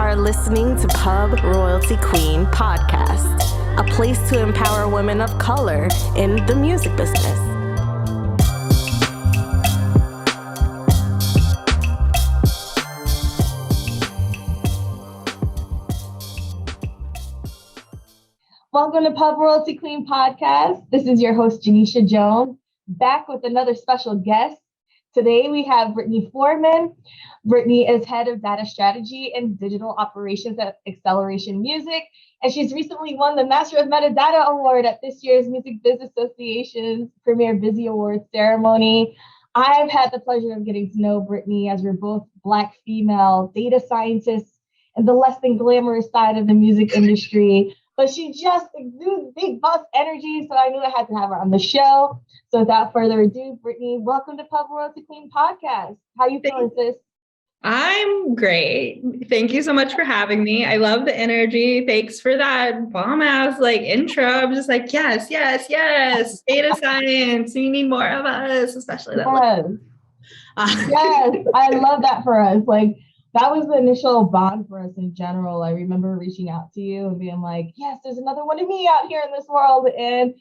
are listening to Pub Royalty Queen Podcast, a place to empower women of color in the music business. Welcome to Pub Royalty Queen Podcast. This is your host, Janisha Jones, back with another special guest. Today we have Britnee Foreman. Britnee is head of data strategy and digital operations at Exceleration Music, and she's recently won the Master of Metadata Award at this year's Music Business Association's Premier Busy Awards ceremony. I've had the pleasure of getting to know Britnee as we're both Black female data scientists and the less than glamorous side of the music industry. But she just exudes big boss energy, so I knew I had to have her on the show. So without further ado, Britnee, welcome to Pub Royalty Queen Podcast. How you feeling, sis? I'm great. Thank you so much for having me. I love the energy. Thanks for that bomb ass intro. I'm just like, yes. Data science. We need more of us, especially that one. Yes, I love that for us. That was the initial bond for us in general. I remember reaching out to you and being like, yes, there's another one of me out here in this world. And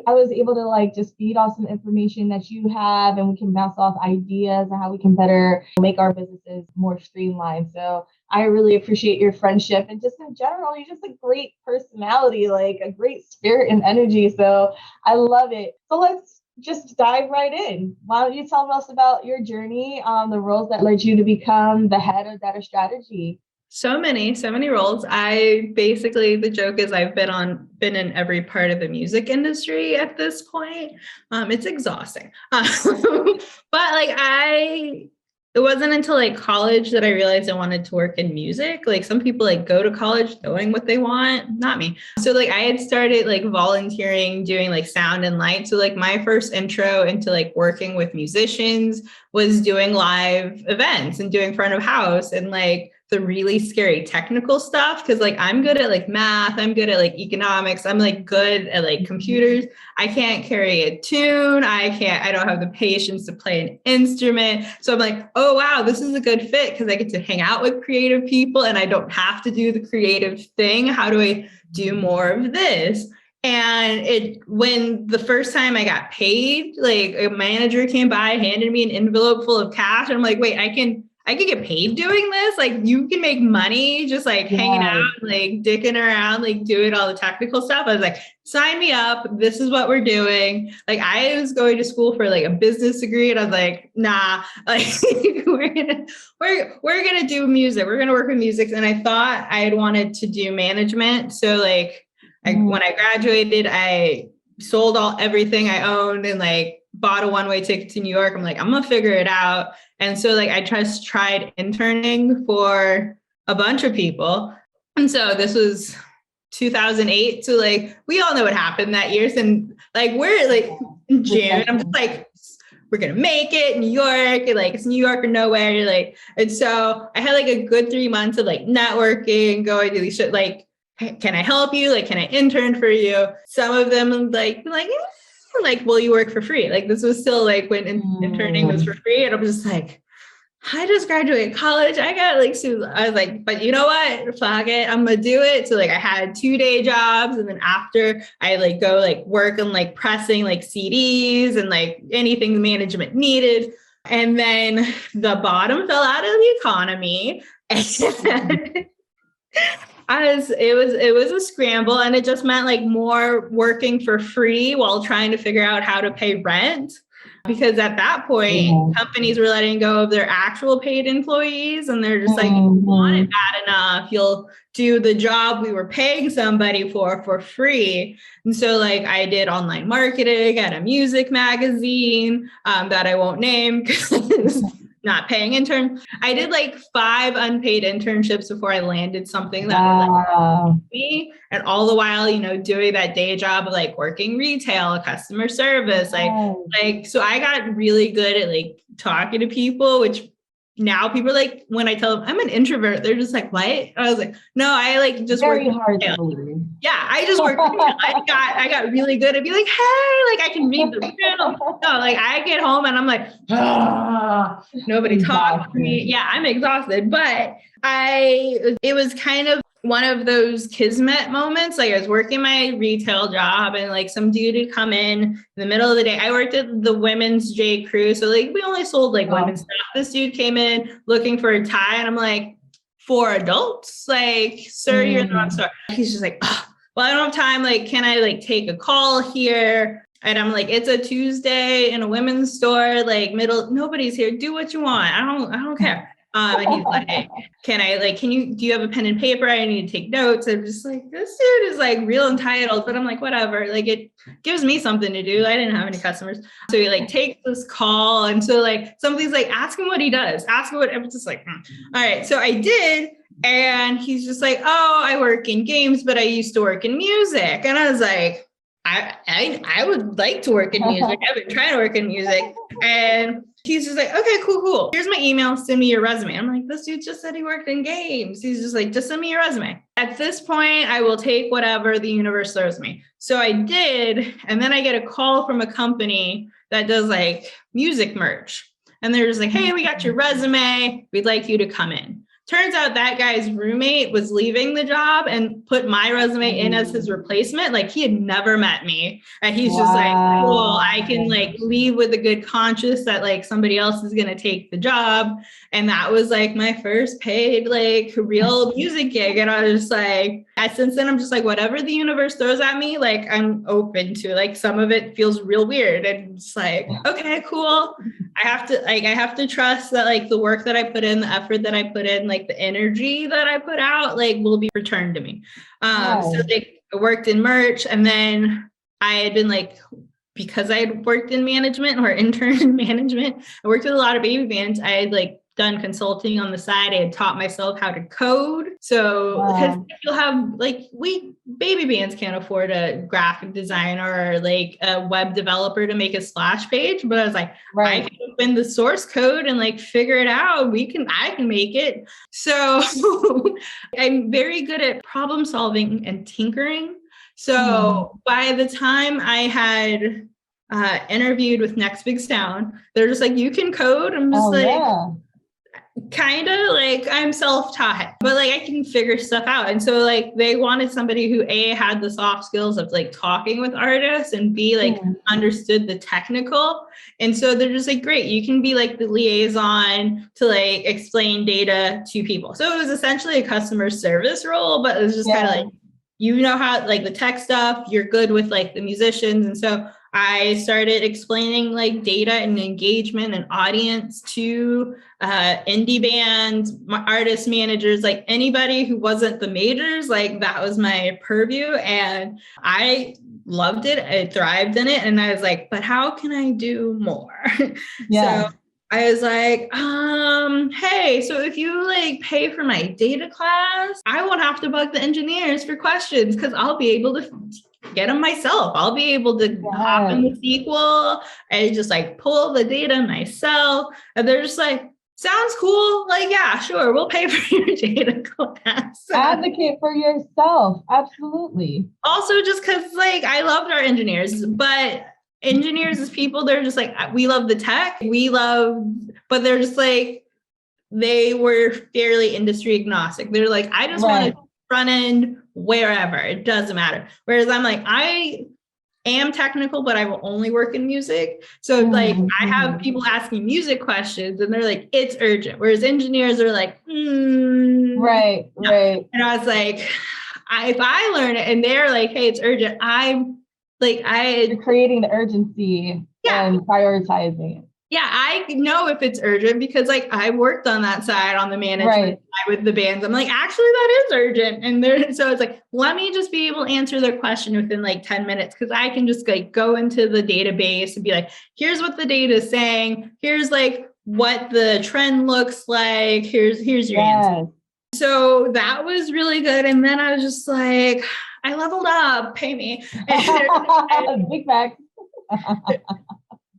I was able to just feed off some information that you have, and we can bounce off ideas and how we can better make our businesses more streamlined. So I really appreciate your friendship, and just in general, you're just a great personality, a great spirit and energy. So I love it. So let's just dive right in. Why don't you tell us about your journey, the roles that led you to become the head of data strategy? So many roles. The joke is I've been in every part of the music industry at this point. It's exhausting. It wasn't until college that I realized I wanted to work in music. Some people go to college knowing what they want, not me. So I had started volunteering, doing sound and light. So my first intro into working with musicians was doing live events and doing front of house and the really scary technical stuff. Cause I'm good at math. I'm good at economics. I'm good at computers. I can't carry a tune. I don't have the patience to play an instrument. So I'm oh, wow, this is a good fit because I get to hang out with creative people and I don't have to do the creative thing. How do I do more of this? And when the first time I got paid, a manager came by, handed me an envelope full of cash. And I'm wait, I can get paid doing this. You can make money just hanging out, dicking around, doing all the technical stuff. I was sign me up. This is what we're doing. I was going to school for a business degree, and I was nah, we're gonna do music. We're gonna work with music. And I thought I had wanted to do management. So when I graduated, I sold everything I owned and bought a one-way ticket to New York. I'm I'm gonna figure it out. And so I just tried interning for a bunch of people. And so this was 2008. So we all know what happened that year. And we're in June. I'm just we're gonna make it, New York, and it's New York or nowhere. And so I had a good 3 months of networking, going to these shit, hey, can I help you? Can I intern for you? Some of them will you work for free? This was still when interning was for free. And I'm just I just graduated college. I got I was but you know what? Fuck it. I'm going to do it. So I had 2 day jobs. And then after I go work on pressing CDs and anything the management needed. And then the bottom fell out of the economy. And it was a scramble, and it just meant more working for free while trying to figure out how to pay rent. Because at that point, companies were letting go of their actual paid employees, and they're just if you want it bad enough, you'll do the job we were paying somebody for free. And so I did online marketing at a music magazine that I won't name because not paying interns. I did 5 unpaid internships before I landed something that was me. And all the while, doing that day job of working retail, customer service, so I got really good at talking to people, which now people when I tell them I'm an introvert, they're just what? I was no, I just very work hard to believe. Yeah, I just worked. I got really good at being like, hey, like I can read the journal. No, like I get home and I'm like, nobody talked to me. Yeah, I'm exhausted. But it was kind of one of those kismet moments. Like I was working my retail job and like some dude would come in the middle of the day. I worked at the women's J. Crew. So like we only sold like women's stuff. This dude came in looking for a tie and I'm like, for adults, like, sir, you're in the wrong store. He's just like, well, I don't have time. Like, can I like take a call here? And I'm like, it's a Tuesday in a women's store, like nobody's here. Do what you want. I don't care. And he's like, do you have a pen and paper? I need to take notes. I'm just like, this dude is like real entitled, but I'm like, whatever. Like it gives me something to do. I didn't have any customers. So he like takes this call. And so like, somebody's like, ask him what he does. Ask him what, I'm just like, all right. So I did. And he's just like, oh, I work in games, but I used to work in music. And I was like, I would like to work in music. I've been trying to work in music. And he's just like, okay, cool. Here's my email. Send me your resume. I'm like, this dude just said he worked in games. He's just like, just send me your resume. At this point, I will take whatever the universe throws me. So I did. And then I get a call from a company that does like music merch. And they're just like, hey, we got your resume. We'd like you to come in. Turns out that guy's roommate was leaving the job and put my resume in as his replacement. Like he had never met me. And he's just like, cool, I can like leave with a good conscience that like somebody else is going to take the job. And that was like my first paid like real music gig. And I was just like, since then, I'm just like, whatever the universe throws at me, like I'm open to. Like some of it feels real weird. And it's like, okay, cool. I have to trust that like the work that I put in, the effort that I put in, like the energy that I put out, like will be returned to me. So like I worked in merch, and then I had been like, because I had worked in management or intern in management, I worked with a lot of baby bands. I had like done consulting on the side. I had taught myself how to code. So because you'll have like baby bands can't afford a graphic designer or like a web developer to make a splash page. But I was like, I can open the source code and like figure it out. I can make it. So I'm very good at problem solving and tinkering. So by the time I had interviewed with Next Big Sound, they're just like, you can code. I'm just kind of like I'm self-taught, but like I can figure stuff out. And so like they wanted somebody who A, had the soft skills of like talking with artists, and B, like understood the technical. And so they're just like, great, you can be like the liaison to like explain data to people. So it was essentially a customer service role, but it was just kind of like, you know how like the tech stuff, you're good with like the musicians. And so I started explaining like data and engagement and audience to indie bands, artist managers, like anybody who wasn't the majors. Like that was my purview, and I loved it. I thrived in it, and I was like, but how can I do more? So I was like, hey, so if you like pay for my data class, I won't have to bug the engineers for questions because I'll be able to get them myself. I'll be able to hop in the SQL and just like pull the data myself. And they're just like, sounds cool. Like, yeah, sure. We'll pay for your data class. Advocate for yourself. Absolutely. Also, just because like I loved our engineers, but engineers as people, they're just like, we love the tech. But they're just like, they were fairly industry agnostic. They're like, I just want to front end wherever, it doesn't matter. Whereas I'm like, I am technical, but I will only work in music. So like I have people asking music questions and they're like, it's urgent. Whereas engineers are like, right. And I was like, if I learn it and they're like, hey, it's urgent, You're creating the urgency and prioritizing it. Yeah, I know if it's urgent because like I worked on that side, on the management side with the bands. I'm like, actually, that is urgent. And so it's like, let me just be able to answer their question within like 10 minutes because I can just like go into the database and be like, here's what the data is saying. Here's like what the trend looks like. Here's your answer. So that was really good. And then I was just like, I leveled up, pay me. Big facts.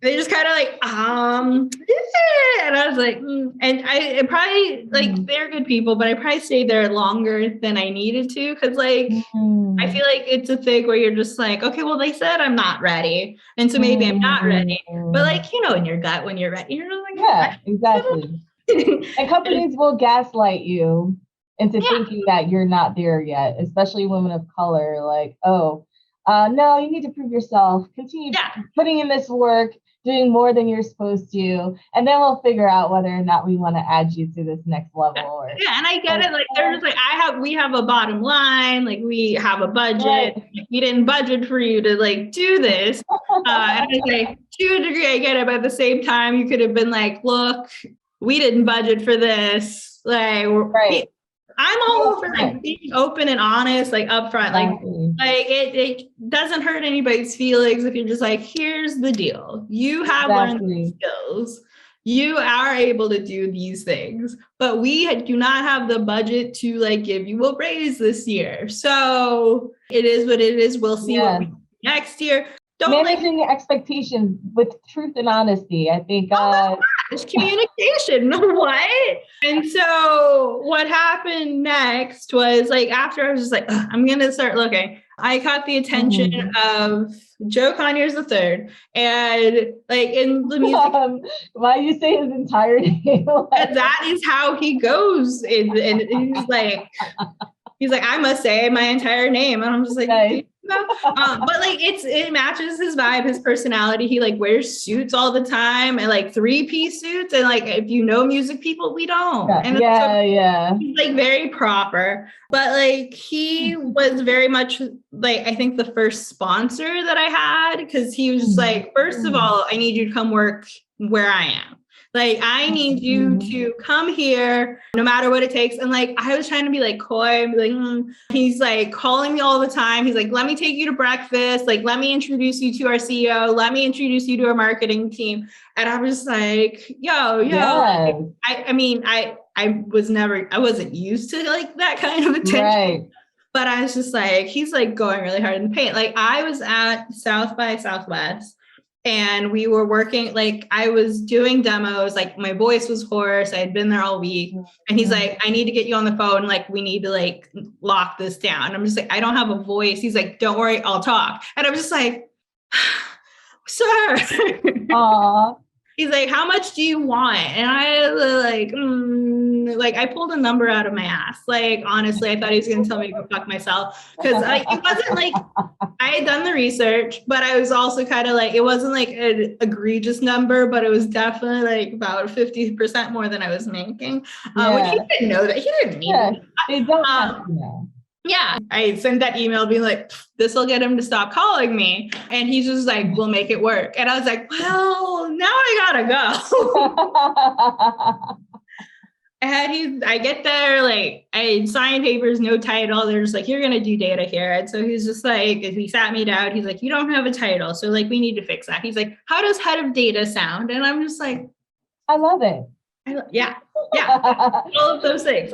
They just kind of like, yeah. And I was like, and I probably like, they're good people, but I probably stayed there longer than I needed to. Cause like, I feel like it's a thing where you're just like, okay, well, they said I'm not ready. And so maybe I'm not ready, but like, you know, in your gut, when you're ready, you're like, yeah, exactly. And companies will gaslight you into thinking that you're not there yet, especially women of color. Like, oh, no, you need to prove yourself. Continue putting in this work, doing more than you're supposed to, and then we'll figure out whether or not we want to add you to this next level. Or, and I get it. Like they're just like, we have a bottom line, like we have a budget. Right. We didn't budget for you to like do this. And I was like, to a degree, I get it, but at the same time, you could have been like, look, we didn't budget for this. Like, I'm all over like being open and honest, like upfront, like it doesn't hurt anybody's feelings if you're just like, here's the deal. You have learned these skills. You are able to do these things, but we do not have the budget to like give you a raise this year. So it is what it is. We'll see what we do next year. Managing your expectations with truth and honesty. I think communication. What? And so what happened next was like, after I was just like, I'm going to start looking. I caught the attention of Joe Conyers III, and like in the music. Why you say his entire name? That is how he goes. And he's like, I must say my entire name. And I'm just like, nice. But like it matches his vibe, his personality. He like wears suits all the time and like 3-piece suits. And like, if you know music people, we don't. He's like very proper, but like he was very much like, I think the first sponsor that I had, because he was like, first of all, I need you to come work where I am. Like, I need you to come here no matter what it takes. And like, I was trying to be like coy, and be like, He's like calling me all the time. He's like, let me take you to breakfast. Like, let me introduce you to our CEO. Let me introduce you to our marketing team. And I was like, yo. I wasn't used to like that kind of attention. Right. But I was just like, he's like going really hard in the paint. Like, I was at South by Southwest. And we were working, like I was doing demos, like my voice was hoarse. I had been there all week. And he's like, I need to get you on the phone. Like, we need to like lock this down. And I'm just like, I don't have a voice. He's like, don't worry, I'll talk. And I'm just like, sir. Aww. He's like, how much do you want? And I like, I pulled a number out of my ass. Like, honestly, I thought he was going to tell me to go fuck myself. Because it wasn't like, I had done the research, but I was also kind of like, it wasn't like an egregious number, but it was definitely like about 50% more than I was making. Which he didn't know that. He didn't need it. They don't have to know. Yeah, I sent that email being like, this will get him to stop calling me. And he's just like, we'll make it work. And I was like, well, now I gotta go. And I get there, like I sign papers, no title. They're just like, you're going to do data here. And so he's just like, he sat me down. He's like, you don't have a title. So like, we need to fix that. He's like, how does head of data sound? And I'm just like, I love it. Yeah. all of those things.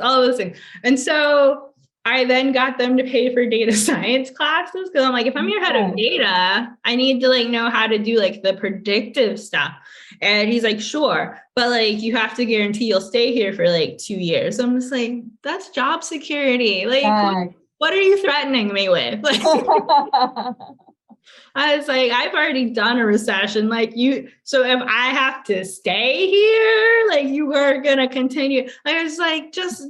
And so I then got them to pay for data science classes. Cause I'm like, if I'm your head of data, I need to like know how to do like the predictive stuff. And he's like, sure. But like, you have to guarantee you'll stay here for like 2 years. I'm just like, that's job security. Like, what are you threatening me with? Like, I was like, I've already done a recession. Like so if I have to stay here, like you are going to continue. I was like, just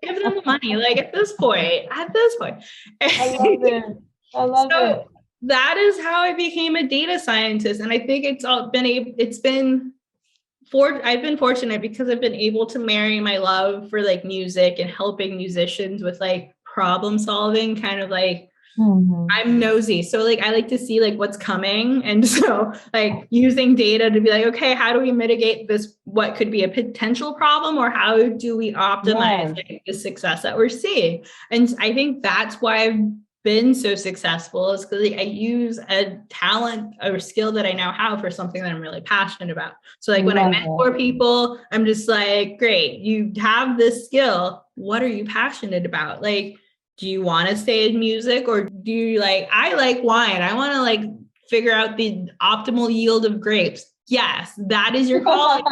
give them the money. Like at this point. I love it. That is how I became a data scientist. And I think I've been fortunate because I've been able to marry my love for like music and helping musicians with like problem solving, kind of like, I'm nosy. So like, I like to see like what's coming. And so like using data to be like, okay, how do we mitigate this? What could be a potential problem, or how do we optimize like, the success that we're seeing? And I think that's why I've been so successful, is because like, I use a talent or skill that I now have for something that I'm really passionate about. So like when I mentor people, I'm just like, great, you have this skill. What are you passionate about? Like, do you want to stay in music, or do you like, I like wine. I want to like figure out the optimal yield of grapes. Yes, that is your calling.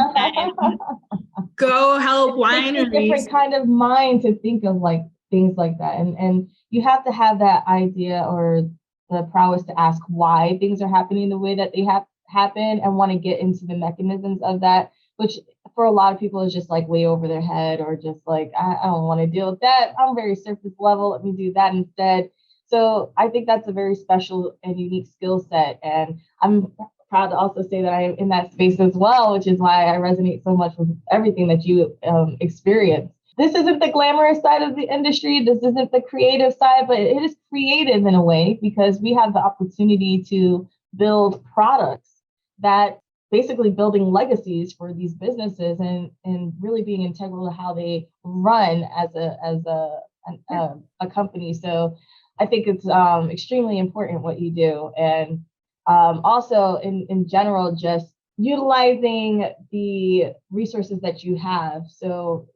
Go help wineries. It's a different kind of mind to think of like things like that. And you have to have that idea or the prowess to ask why things are happening the way that they have happened and want to get into the mechanisms of that, which for a lot of people is just like way over their head or just like, I don't want to deal with that. I'm very surface level. Let me do that instead. So I think that's a very special and unique skill set. And I'm proud to also say that I am in that space as well, which is why I resonate so much with everything that you experience. This isn't the glamorous side of the industry. This isn't the creative side, but it is creative in a way because we have the opportunity to build products that basically building legacies for these businesses and really being integral to how they run as a company. So I think it's extremely important what you do. And also in general, just utilizing the resources that you have. So,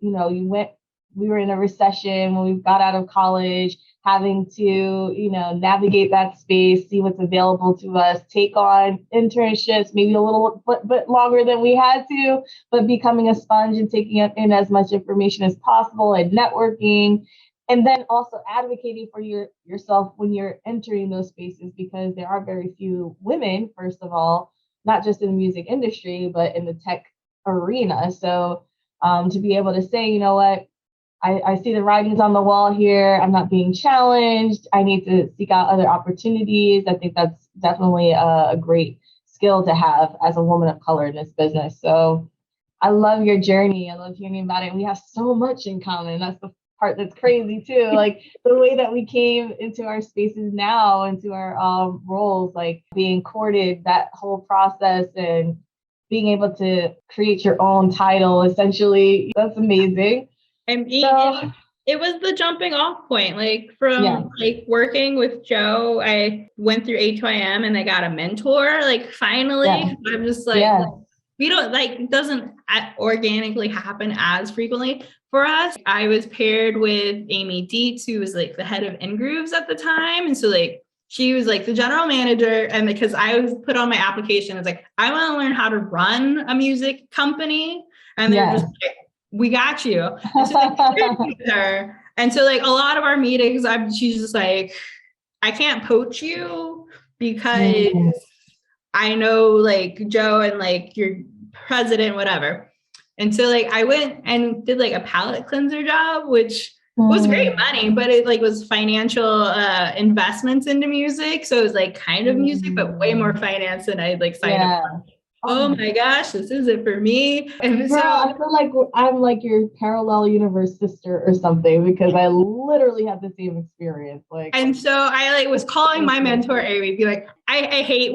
we were in a recession when we got out of college, having to, navigate that space, see what's available to us, take on internships, maybe a little bit longer than we had to, but becoming a sponge and taking in as much information as possible and networking. And then also advocating for yourself when you're entering those spaces, because there are very few women, first of all, not just in the music industry, but in the tech arena. So to be able to say, you know what, I see the writings on the wall here. I'm not being challenged. I need to seek out other opportunities. I think that's definitely a great skill to have as a woman of color in this business. So I love your journey. I love hearing about it. And we have so much in common. That's the part that's crazy too. Like the way that we came into our spaces now, into our roles, like being courted, that whole process and being able to create your own title, essentially, that's amazing. And it was the jumping off point, like from like working with Joe, I went through A2IM and I got a mentor, like finally. I'm just like, we don't like, it doesn't organically happen as frequently for us. I was paired with Amy Dietz, who was like the head of InGrooves at the time. And so like, she was like the general manager. And because I was put on my application, it's like, I want to learn how to run a music company. And they're just like, we got you. And so like, her. And so like a lot of our meetings, she's just like, I can't poach you because I know like Joe and like your president, whatever. And so like I went and did like a palate cleanser job, which was great money, but it like was financial investments into music. So it was like kind of music, but way more finance than I'd like signed up for. Oh my gosh, this isn't for me. And Girl, I feel like I'm like your parallel universe sister or something, because I literally had the same experience. Like, and so I like was calling my mentor Amy, be like, I hate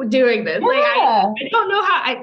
doing this. Like I don't know how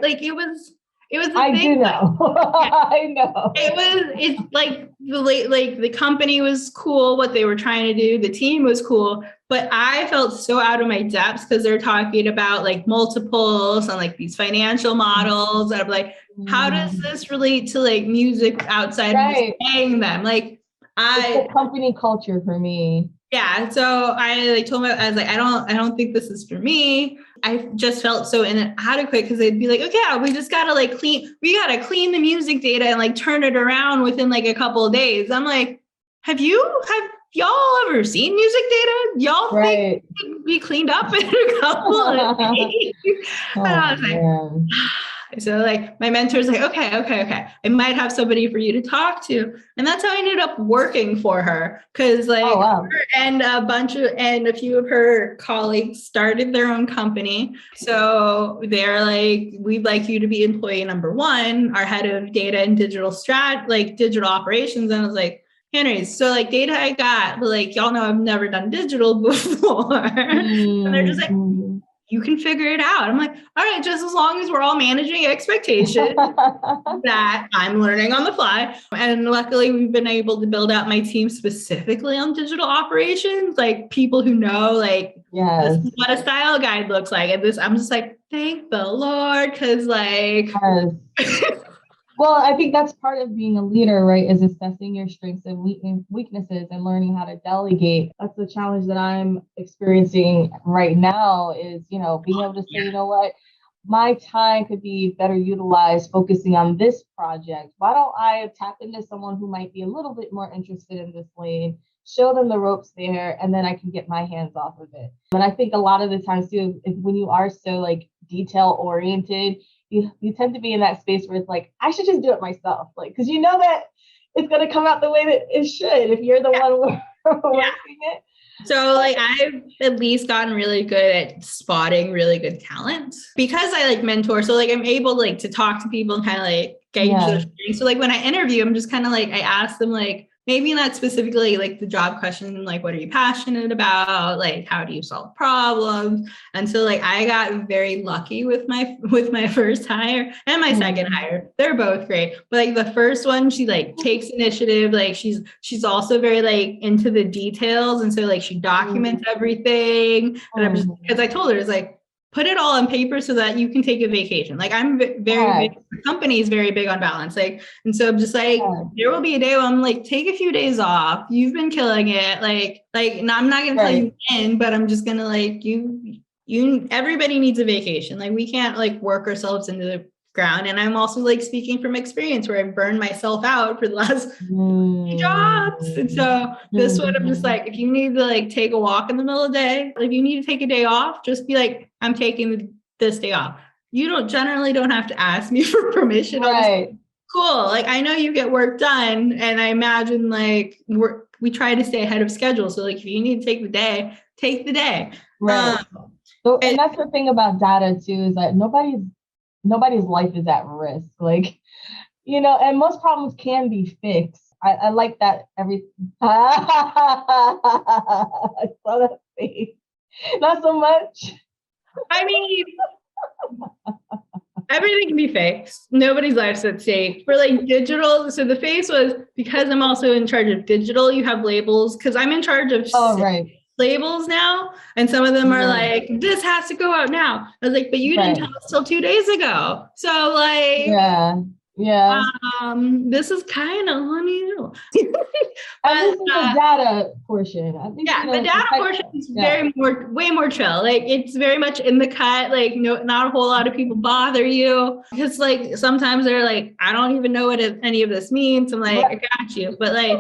it was the I thing. do know. I know. It's like the company was cool, what they were trying to do, the team was cool, but I felt so out of my depths because they're talking about like multiples and like these financial models. And I'm like, how does this relate to like music outside of paying them? Like it's the company culture for me. Yeah. So I like told I was like, I don't think this is for me. I just felt so inadequate because they'd be like, okay, yeah, we just gotta like clean the music data and like turn it around within like a couple of days. I'm like, have y'all ever seen music data? Y'all think it can be cleaned up in a couple of days? And I was like, so like my mentor's like, okay. I might have somebody for you to talk to. And that's how I ended up working for her. Cause like her and a few of her colleagues started their own company. So they're like, we'd like you to be employee number one, our head of data and digital digital operations. And I was like, Henry, so like data I got, but like, y'all know I've never done digital before. And they're just like, you can figure it out. I'm like, all right, just as long as we're all managing expectations that I'm learning on the fly. And luckily we've been able to build out my team specifically on digital operations, like people who know like this is what a style guide looks like. And I'm just like, thank the Lord. Cause like, Well, I think that's part of being a leader, right? Is assessing your strengths and weaknesses and learning how to delegate. That's the challenge that I'm experiencing right now is, being able to say, you know what, my time could be better utilized focusing on this project. Why don't I tap into someone who might be a little bit more interested in this lane, show them the ropes there, and then I can get my hands off of it. And I think a lot of the times too, when you are so like detail oriented, you tend to be in that space where it's like, I should just do it myself. Like, because you know that it's going to come out the way that it should if you're the one working it. So like I've at least gotten really good at spotting really good talent because I like mentor. So like I'm able like to talk to people and kind of like gauge their strengths. So like when I interview, I'm just kind of like, I ask them like, maybe not specifically like the job question, like, what are you passionate about? Like, how do you solve problems? And so like, I got very lucky with my first hire and my second hire. They're both great. But like the first one, she like takes initiative. Like she's also very like into the details. And so like, she documents everything. And I'm just, because I told her, it's like, put it all on paper so that you can take a vacation. Like I'm very big, the company is very big on balance. Like, and so I'm just like, there will be a day where I'm like, take a few days off. You've been killing it. Like, no, I'm not going to tell you when, but I'm just going to like, everybody needs a vacation. Like we can't like work ourselves into the ground. And I'm also like speaking from experience where I've burned myself out for the last few jobs. And so this one, I'm just like, if you need to like take a walk in the middle of the day, if you need to take a day off, just be like, I'm taking this day off. You generally don't have to ask me for permission. Right. Cool. Like I know you get work done, and I imagine like we try to stay ahead of schedule. So like if you need to take the day, take the day. Right. And that's the thing about data too, is that nobody's life is at risk. Like, and most problems can be fixed. I like that I saw that face. Not so much. I mean, everything can be fixed. Nobody's life's at stake. For like digital, so the face was because I'm also in charge of digital, you have labels, because I'm in charge of labels now. And some of them are like, this has to go out now. I was like, but you didn't tell us till 2 days ago. So like, this is kind of on you. This is the data portion. I think, the data portion is way more chill. Like it's very much in the cut. Like not a whole lot of people bother you because like sometimes they're like, I don't even know what any of this means. I'm like, I got you, but like,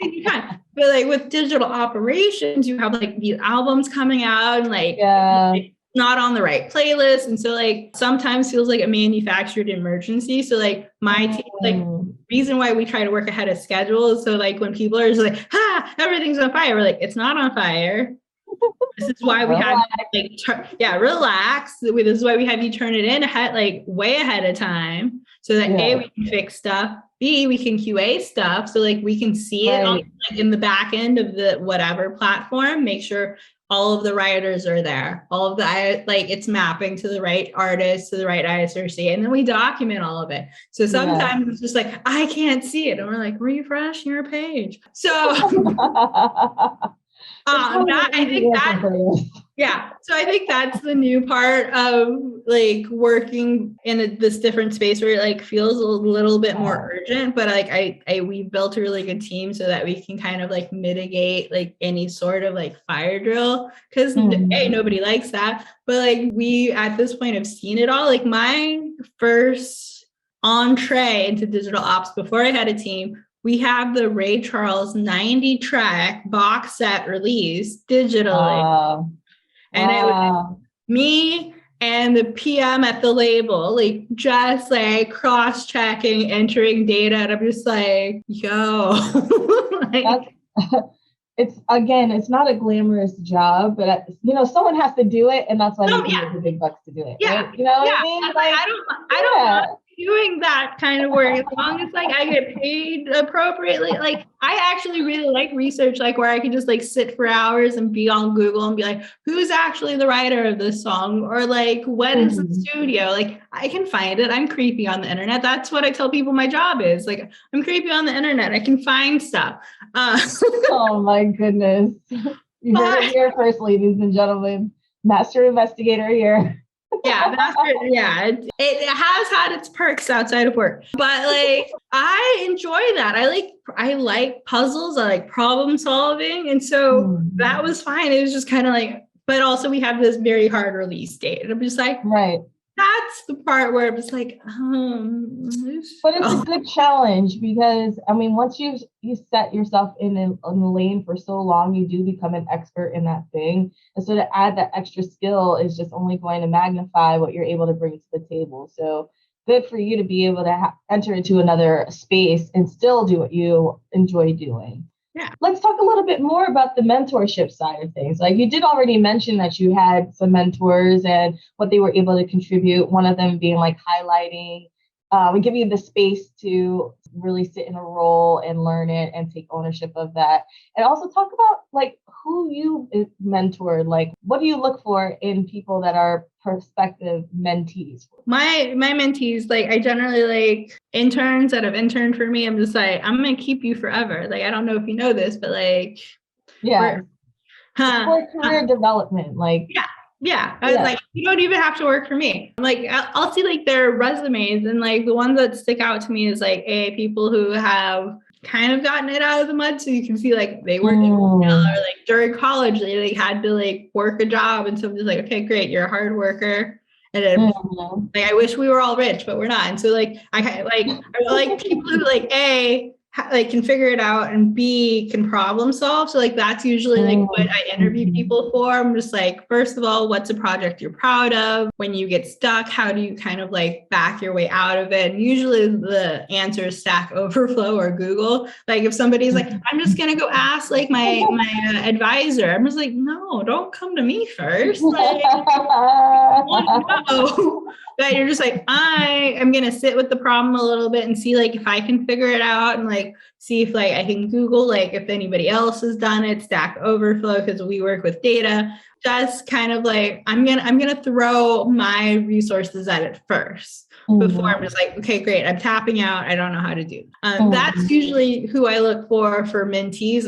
you can. But like with digital operations, you have like these albums coming out and like not on the right playlist. And so like sometimes feels like a manufactured emergency. So like my team, like reason why we try to work ahead of schedule is so like when people are just like, everything's on fire, we're like, it's not on fire. This is why we have like, relax. This is why we have you turn it in ahead, like way ahead of time. So that A, we can fix stuff. B, we can QA stuff. So like we can see it on, like, in the back end of the whatever platform, make sure all of the writers are there. All of the, like it's mapping to the right artist, to the right ISRC. And then we document all of it. So sometimes it's just like, I can't see it. And we're like, refresh your page. So I think that's the new part of like working in this different space where it like feels a little bit more urgent, but like we've built a really good team so that we can kind of like mitigate like any sort of like fire drill because nobody likes that, but like we at this point have seen it all. Like my first entree into digital ops before I had a team, we have the Ray Charles 90 track box set released digitally. And it was me and the PM at the label, like just like cross-checking, entering data. And I'm just like, yo. It's not a glamorous job, but someone has to do it. And that's why they give the big bucks to do it. Yeah. Right? You know what I mean? Like, I don't mind doing that kind of work as long as like I get paid appropriately. Like I actually really like research, like where I can just like sit for hours and be on Google and be like, who's actually the writer of this song? Or like, what is the studio? Like I can find it. I'm creepy on the internet. That's what I tell people my job is. Like I'm creepy on the internet. I can find stuff. Oh my goodness. You heard it here first, ladies and gentlemen. Master investigator here. It has had its perks outside of work, but like I enjoy that. I like puzzles. I like problem solving, and so that was fine. It was just kind of like, but also we have this very hard release date, and I'm just like, Right. that's the part where it was like, but it's a good challenge because I mean, once you set yourself in the lane for so long, you do become an expert in that thing. And so to add that extra skill is just only going to magnify what you're able to bring to the table. So good for you to be able to enter into another space and still do what you enjoy doing. Yeah. Let's talk a little bit more about the mentorship side of things. Like you did already mention that you had some mentors and what they were able to contribute. One of them being like highlighting, we give you the space to really sit in a role and learn it and take ownership of that. And also talk about like who you mentored. Like what do you look for in people that are prospective mentees? My mentees, like I generally like interns that have interned for me. I'm just like, I'm gonna keep you forever. Like I don't know if you know this, but like for career development, like I was like, you don't even have to work for me. Like I'll see like their resumes, and like the ones that stick out to me is like people who have kind of gotten it out of the mud. So you can see like they worked or like during college, they like had to like work a job, and so I'm just like, okay, great, you're a hard worker. And then, like, I wish we were all rich, but we're not. And so like I like people who like can figure it out, and B, can problem solve. So like that's usually like what I interview people for. I'm just like, first of all, what's a project you're proud of? When you get stuck, how do you kind of like back your way out of it? And usually the answer is Stack Overflow or Google. Like if somebody's like, I'm just gonna go ask like my advisor, I'm just like, no, don't come to me first. Like, I want to know. But you're just like, I am going to sit with the problem a little bit and see like if I can figure it out, and like see if like I can Google like if anybody else has done it, Stack Overflow, because we work with data. Just kind of like I'm gonna throw my resources at it first before I'm just like, okay, great, I'm tapping out, I don't know how to do. That's usually who I look for mentees.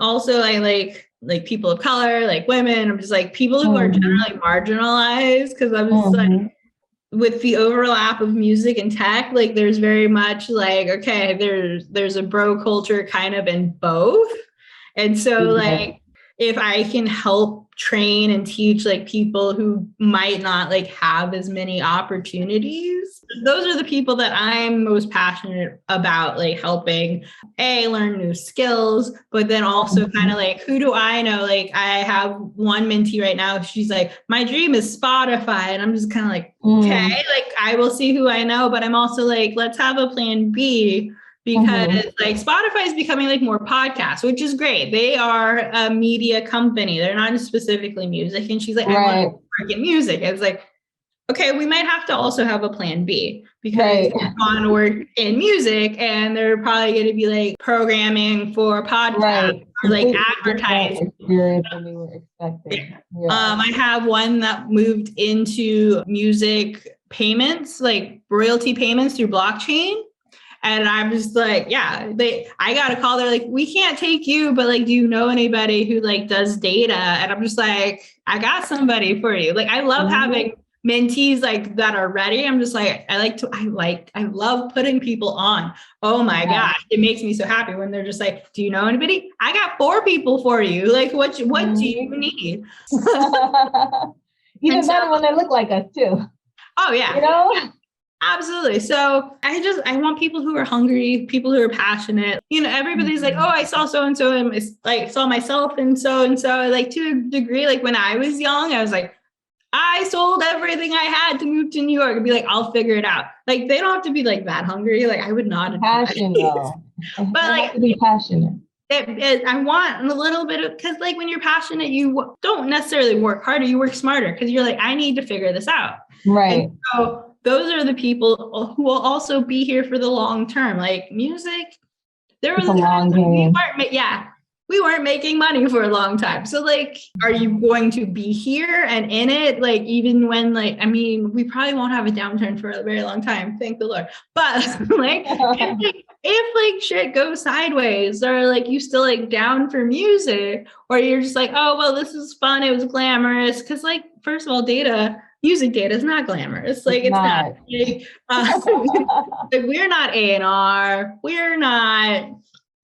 Also I like people of color, like women. I'm just like people who are generally marginalized, because I'm just like, with the overlap of music and tech, like there's very much like, okay, there's a bro culture kind of in both. And so like if I can help train and teach like people who might not like have as many opportunities, those are the people that I'm most passionate about, like helping learn new skills, but then also kind of like, who do I know? Like I have one mentee right now, she's like, my dream is Spotify. And I'm just kind of like, okay, like I will see who I know, but I'm also like, let's have a plan B. Because like Spotify is becoming like more podcasts, which is great. They are a media company. They're not specifically music. And she's like, I want to work in music. It's like, okay, we might have to also have a plan B, because you want to work in music and they're probably going to be like programming for podcasts or like advertising. Experience than we were expecting. I have one that moved into music payments, like royalty payments through blockchain. And I'm just like, I got a call. They're like, we can't take you, but like, do you know anybody who like does data? And I'm just like, I got somebody for you. Like, I love having mentees like that are ready. I'm just like, I love putting people on. Oh my gosh. It makes me so happy when they're just like, do you know anybody? I got 4 people for you. Like, what do you need? Even better when they look like us too. Oh yeah. You know? Absolutely. So I want people who are hungry, people who are passionate. You know, everybody's like, oh, I saw so-and-so, and I saw myself and so-and-so. Like to a degree, like when I was young, I was like, I sold everything I had to move to New York and be like, I'll figure it out. Like they don't have to be like that hungry. Like I would not. Passionate, but like have to be passionate. I want a little bit of, because like when you're passionate, you don't necessarily work harder, you work smarter, because you're like, I need to figure this out. Right. And so those are the people who will also be here for the long term. Like music, there was a long game. we weren't making money for a long time. So like, are you going to be here and in it? Like, even when like, I mean, we probably won't have a downturn for a very long time. Thank the Lord. But like, if shit goes sideways, or like you still like down for music, or you're just like, oh, well, this was fun. It was glamorous. Cause like, first of all, music data is not glamorous. Like it's not. Like, we're not A&R. We're not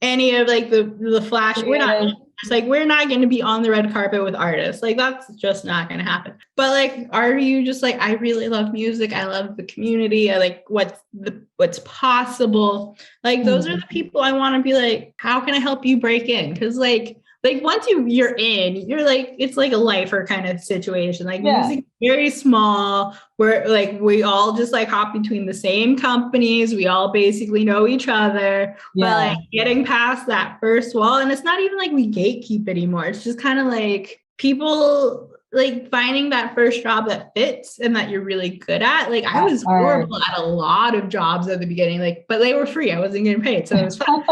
any of like the flash. We're not. It's like, we're not going to be on the red carpet with artists. Like, that's just not going to happen. But like, are you just like, I really love music. I love the community. I like what's possible. Like, those are the people I want to be like, how can I help you break in? Because like once you're in, you're like, it's like a lifer kind of situation. Like music is very small, where like we all just like hop between the same companies. We all basically know each other. But like getting past that first wall, and it's not even like we gatekeep anymore. It's just kind of like people like finding that first job that fits and that you're really good at. Like I was horrible at a lot of jobs at the beginning, like, but they were free. I wasn't getting paid. So it was fun.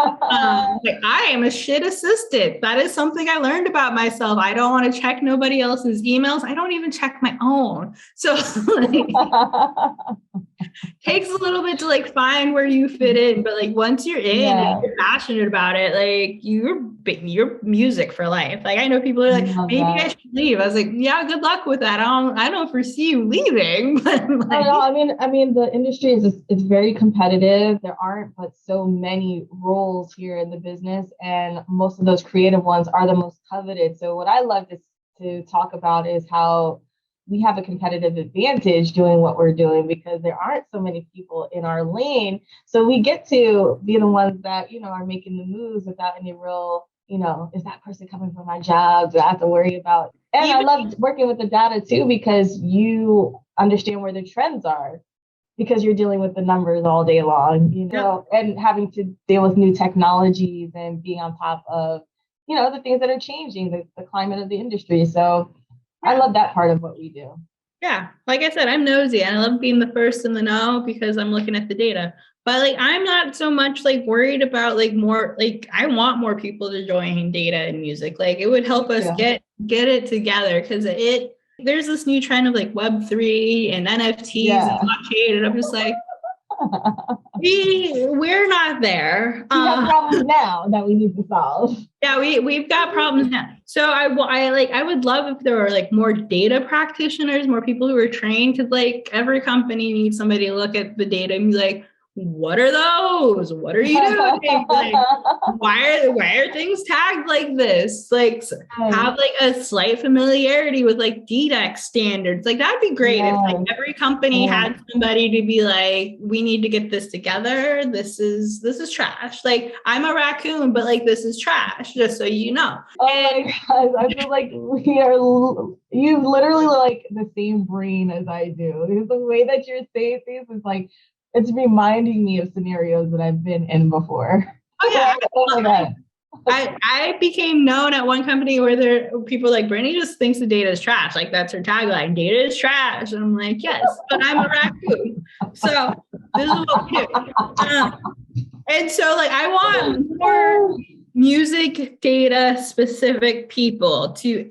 Like I am a shit assistant. That is something I learned about myself. I don't want to check nobody else's emails. I don't even check my own. So like, takes a little bit to like find where you fit in, but like once you're in and you're passionate about it, like you're music for life. Like I know people are like, maybe I should leave. I was like, yeah, good luck with that. I don't foresee you leaving. But like, no, I mean, the industry is very competitive. There aren't but so many roles here in the business, and most of those creative ones are the most coveted. So what I love to talk about is how we have a competitive advantage doing what we're doing because there aren't so many people in our lane. So we get to be the ones that, are making the moves without any real, is that person coming for my job? Do I have to worry about? And I love working with the data too, because you understand where the trends are because you're dealing with the numbers all day long, and having to deal with new technologies and being on top of, the things that are changing, the climate of the industry. So I love that part of what we do. Yeah. Like I said, I'm nosy and I love being the first in the know because I'm looking at the data. But like, I'm not so much like worried about like more, like I want more people to join data and music. Like it would help us get it together because there's this new trend of like Web3 and NFTs and blockchain. And I'm just like, we're not there. We have problems now that we need to solve. Yeah, we've got problems now. So I would love if there were like more data practitioners, more people who are trained, because like every company needs somebody to look at the data and be like, what are those? What are you doing? Like, why are things tagged like this? Like have like a slight familiarity with like DDEX standards. Like that'd be great if like every company had somebody to be like, we need to get this together. This is trash. Like I'm a raccoon, but like this is trash, just so you know. My gosh, I feel like you literally like the same brain as I do. Because the way that you're saying things is like, it's reminding me of scenarios that I've been in before. Oh yeah. Oh my God. I became known at one company where there people like Britnee just thinks the data is trash. Like that's her tagline, data is trash. And I'm like, yes, but I'm a raccoon. So this is what we do. And so like I want more music data specific people to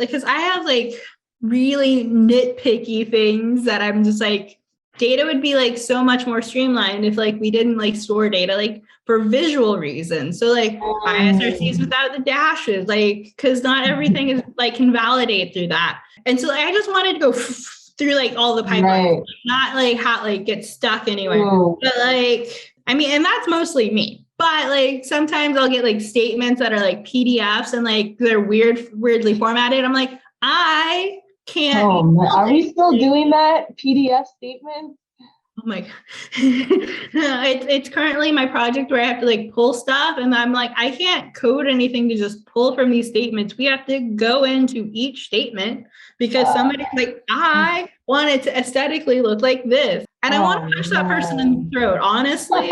because I have like really nitpicky things that I'm just like, data would be like so much more streamlined if like we didn't like store data like for visual reasons. So like ISRCs without the dashes, like because not everything is like can validate through that. And so like, I just wanted to go through like all the pipelines, not like how like get stuck anywhere. But like I mean, and that's mostly me. But like sometimes I'll get like statements that are like PDFs and like they're weirdly formatted. I'm like, I can't. Are we still doing that PDF statement? Oh my God. It's currently my project where I have to like pull stuff and I'm like, I can't code anything to just pull from these statements. We have to go into each statement because somebody's like, I want it to aesthetically look like this. And I want to push that person in the throat, honestly.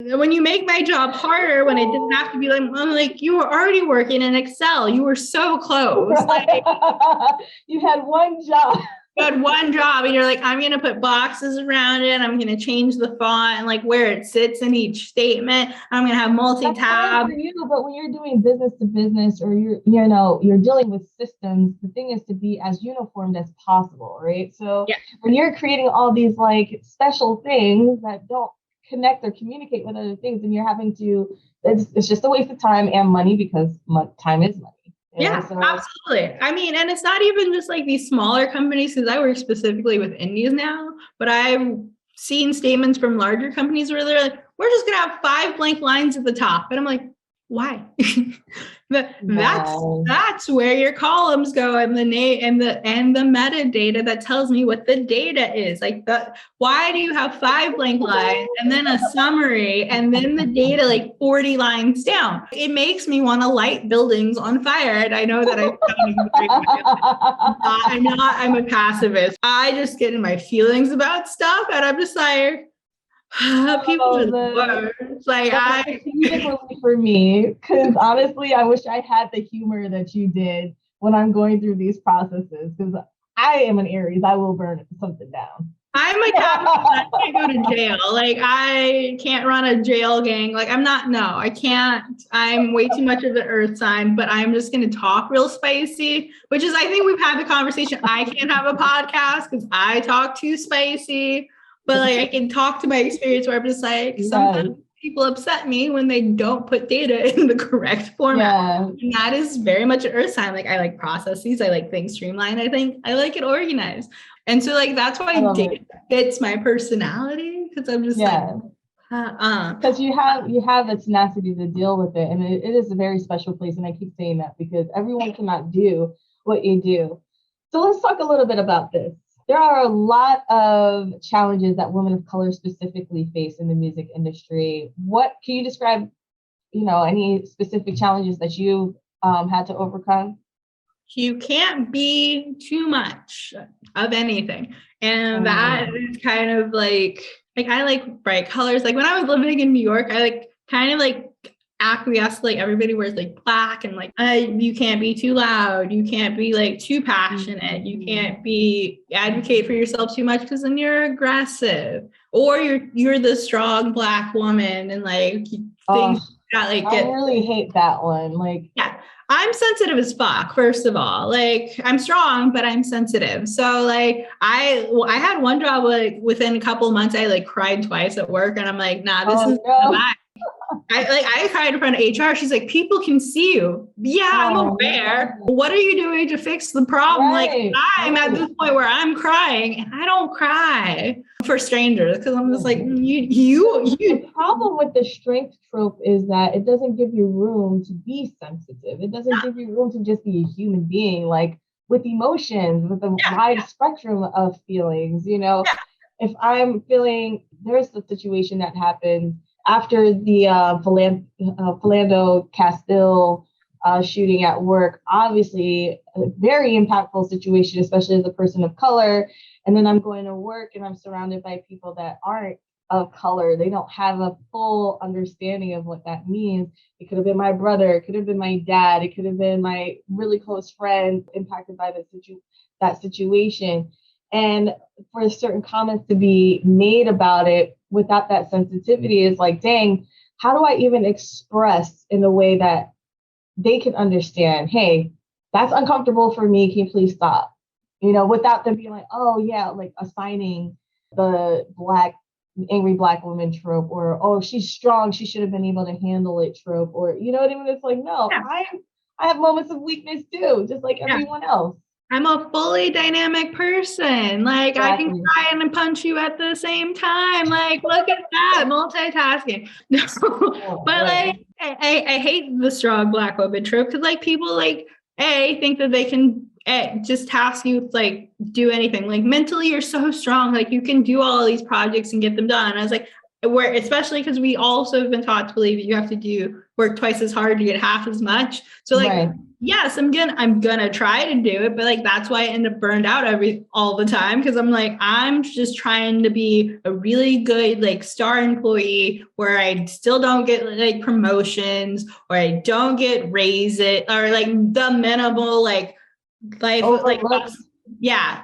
When you make my job harder, when it didn't have to be like, I'm like, you were already working in Excel. You were so close. Like, you had one job. you had one job and you're like, I'm going to put boxes around it. I'm going to change the font and like where it sits in each statement. I'm going to have multi-tab. For you, but when you're doing business to business or you're dealing with systems, the thing is to be as uniformed as possible, right? So when you're creating all these like special things that don't connect or communicate with other things, and you're having to, it's just a waste of time and money because time is money. Yeah, so, absolutely. I mean, and it's not even just like these smaller companies, because I work specifically with indies now, but I've seen statements from larger companies where they're like, we're just going to have 5 blank lines at the top. And I'm like, why? That's where your columns go, and the name and the metadata that tells me what the data is. Like, why do you have 5 blank lines and then a summary and then the data like 40 lines down? It makes me want to light buildings on fire. And I know that I'm a pacifist. I just get in my feelings about stuff, and I'm just like, people are the worst. Like musically for me, because honestly, I wish I had the humor that you did when I'm going through these processes. Because I am an Aries, I will burn something down. I'm a Capricorn. I can't go to jail. Like I can't run a jail gang. Like I can't. I'm way too much of an earth sign, but I'm just going to talk real spicy, which is, I think we've had the conversation. I can't have a podcast because I talk too spicy. But like I can talk to my experience where I'm just like, sometimes people upset me when they don't put data in the correct format. Yeah. And that is very much an earth sign. Like I like processes. I like things streamlined. I think I like it organized. And so like, that's why data fits my personality. Cause I'm just because you have the tenacity to deal with it. And it is a very special place. And I keep saying that because everyone cannot do what you do. So let's talk a little bit about this. There are a lot of challenges that women of color specifically face in the music industry. What can you describe, any specific challenges that you had to overcome? You can't be too much of anything. And that is kind of like I like bright colors. Like when I was living in New York, I acquiesce, like everybody wears like black, and like you can't be too loud, you can't be like too passionate, you can't be advocate for yourself too much because then you're aggressive, or you're the strong Black woman, and like things that like I really hate that one. Like I'm sensitive as fuck, first of all. Like I'm strong, but I'm sensitive. So like I had one job like within a couple of months I like cried twice at work, and I'm like, nah, this is bad. I cried in front of HR. She's like, people can see you. Yeah, I'm aware. What are you doing to fix the problem? Like I'm at this point where I'm crying, and I don't cry for strangers because I'm just like, you. The problem with the strength trope is that it doesn't give you room to be sensitive. It doesn't give you room to just be a human being, like with emotions, with a wide spectrum of feelings. If I'm feeling, there's the situation that happened after the Philando Castile shooting at work. Obviously, a very impactful situation, especially as a person of color. And then I'm going to work and I'm surrounded by people that aren't of color. They don't have a full understanding of what that means. It could have been my brother. It could have been my dad. It could have been my really close friend impacted by that situation. And for certain comments to be made about it without that sensitivity is like, dang, how do I even express in a way that they can understand, hey, that's uncomfortable for me. Can you please stop? Without them being like, oh yeah, like assigning the angry Black woman trope, or, oh, she's strong, she should have been able to handle it trope, or, you know what I mean? It's like, no, I have moments of weakness too, just like everyone else. I'm a fully dynamic person. Like I can cry and punch you at the same time. Like, look at that, multitasking. But like, I hate the strong Black woman trope because like people like think that they can just task you like do anything. Like mentally, you're so strong. Like you can do all of these projects and get them done. And I was like, especially because we also have been taught to believe that you have to work twice as hard to get half as much. So like. Yes, I'm gonna try to do it, but like that's why I end up burned out all the time because I'm like I'm just trying to be a really good like star employee where I still don't get like promotions or I don't get raises or like the minimal like life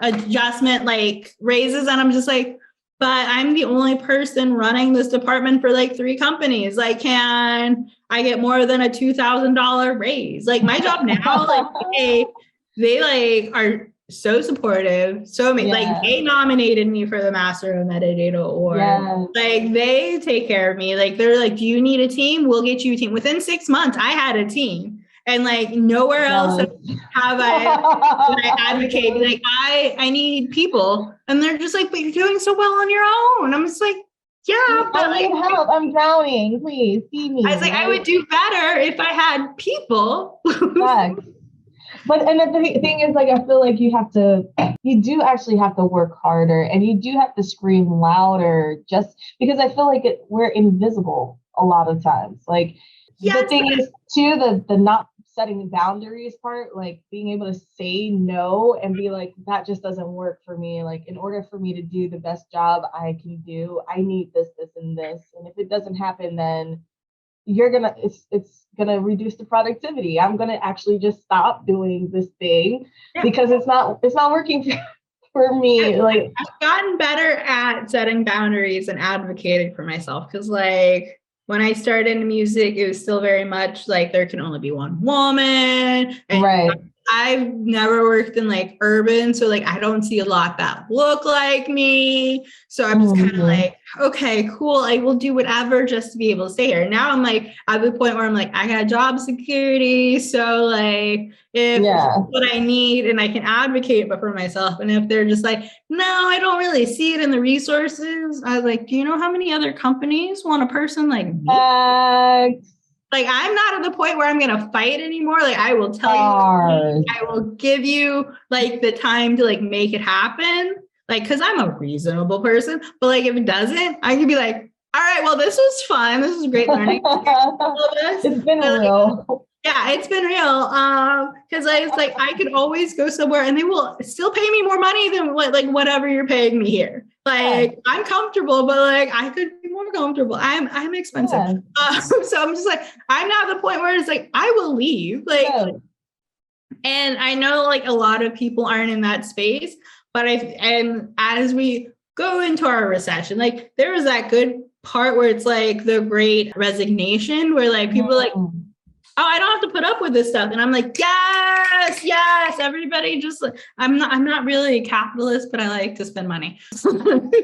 adjustment, like raises. And I'm just like, but I'm the only person running this department for like 3 companies. Like, can I get more than a $2,000 raise? Like my job now, like they like are so supportive. So like they nominated me for the Master of Metadata Award. Like they take care of me. Like they're like, do you need a team? We'll get you a team. Within 6 months, I had a team. And like nowhere else have I advocated. Like I need people, and they're just like, but you're doing so well on your own. I'm just like, yeah, but I need help. I'm drowning. Please see me. I was like, I would do better if I had people. But and the thing is, like, I feel like you do actually have to work harder, and you do have to scream louder, just because I feel like we're invisible a lot of times. Like the thing is too, the not setting boundaries part, like being able to say no and be like, that just doesn't work for me. Like in order for me to do the best job I can do, I need this, and this. And if it doesn't happen, then it's gonna reduce the productivity. I'm gonna actually just stop doing this thing because it's not working for me. Like I've gotten better at setting boundaries and advocating for myself, because like when I started in music, it was still very much like there can only be one woman. And I've never worked in like urban, so like I don't see a lot that look like me. So I'm just kind of like, okay, cool. I will do whatever just to be able to stay here. Now I'm like at the point where I'm like, I got job security. So like if what I need, and I can advocate for myself. And if they're just like, no, I don't really see it in the resources. I was like, do you know how many other companies want a person like me? Like, I'm not at the point where I'm going to fight anymore. Like, I will tell you, I will give you like the time to like make it happen. Like, cause I'm a reasonable person, but like, if it doesn't, I can be like, all right, well, this was fun. This was great learning. It's been real. Yeah, it's been real. Cause it's like, I could always go somewhere and they will still pay me more money than whatever you're paying me here. Like I'm comfortable, but like I could be more comfortable. I'm expensive. So I'm just like, I'm not at the point where it's like, I will leave. Like, and I know like a lot of people aren't in that space, but and as we go into our recession, like there was that good part where it's like the great resignation where like people are like, oh, I don't have to put up with this stuff. And I'm like, yes, everybody just, I'm not really a capitalist, but I like to spend money.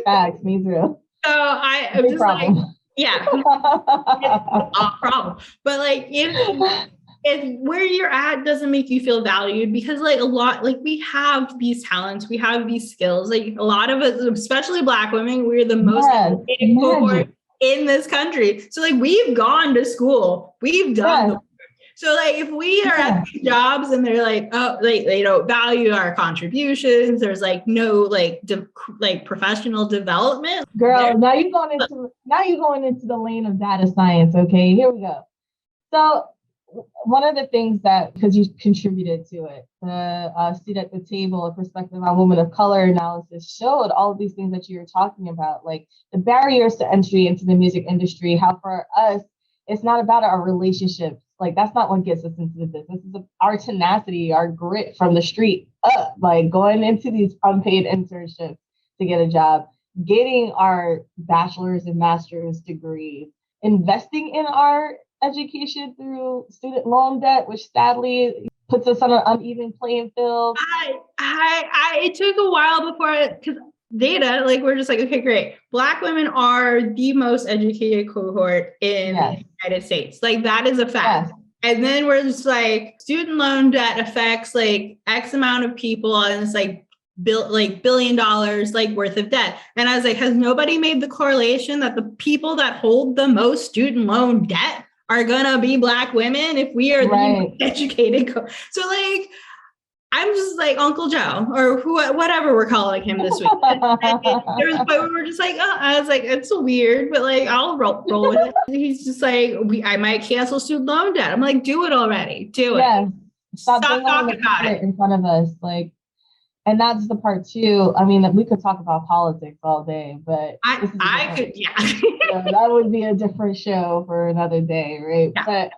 Facts, me too. So I'm just problem. Like, yeah, it's a problem. But like, if where you're at doesn't make you feel valued, because like a lot, like we have these talents, we have these skills, like a lot of us, especially Black women, we're the most educated cohort in this country. So like we've gone to school, we've done the work. So like if we are at these jobs and they're like, oh, like they don't value our contributions, there's like no like professional development. Girl, now you're going into the lane of data science. Okay, here we go. So one of the things that, because you contributed to it, the seat at the table, a perspective on women of color analysis showed all of these things that you were talking about, like the barriers to entry into the music industry, how for us, it's not about our relationships. Like that's not what gets us into the business. It's our tenacity, our grit from the street up, like going into these unpaid internships to get a job, getting our bachelor's and master's degree, investing in our education through student loan debt, which sadly puts us on an uneven playing field. It took a while before, because data, like we're just like, okay, great. Black women are the most educated cohort in the United States. Like that is a fact. And then we're just like, student loan debt affects like X amount of people, and it's like $1 billion like worth of debt. And I was like, has nobody made the correlation that the people that hold the most student loan debt are gonna be Black women if we are the most educated? So like, I'm just like Uncle Joe or whatever we're calling him this week. And there was a point where we're just like, oh, I was like, it's weird, but like, I'll roll with it. He's just like, I might cancel student loan debt. I'm like, do it already. Do it. Stop talking about it in front of us. Like, and that's the part too. I mean, we could talk about politics all day, but I could. That would be a different show for another day, right? Yeah. But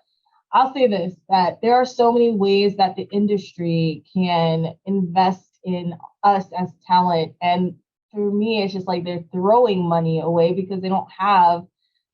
I'll say this, that there are so many ways that the industry can invest in us as talent. And for me, it's just like they're throwing money away because they don't have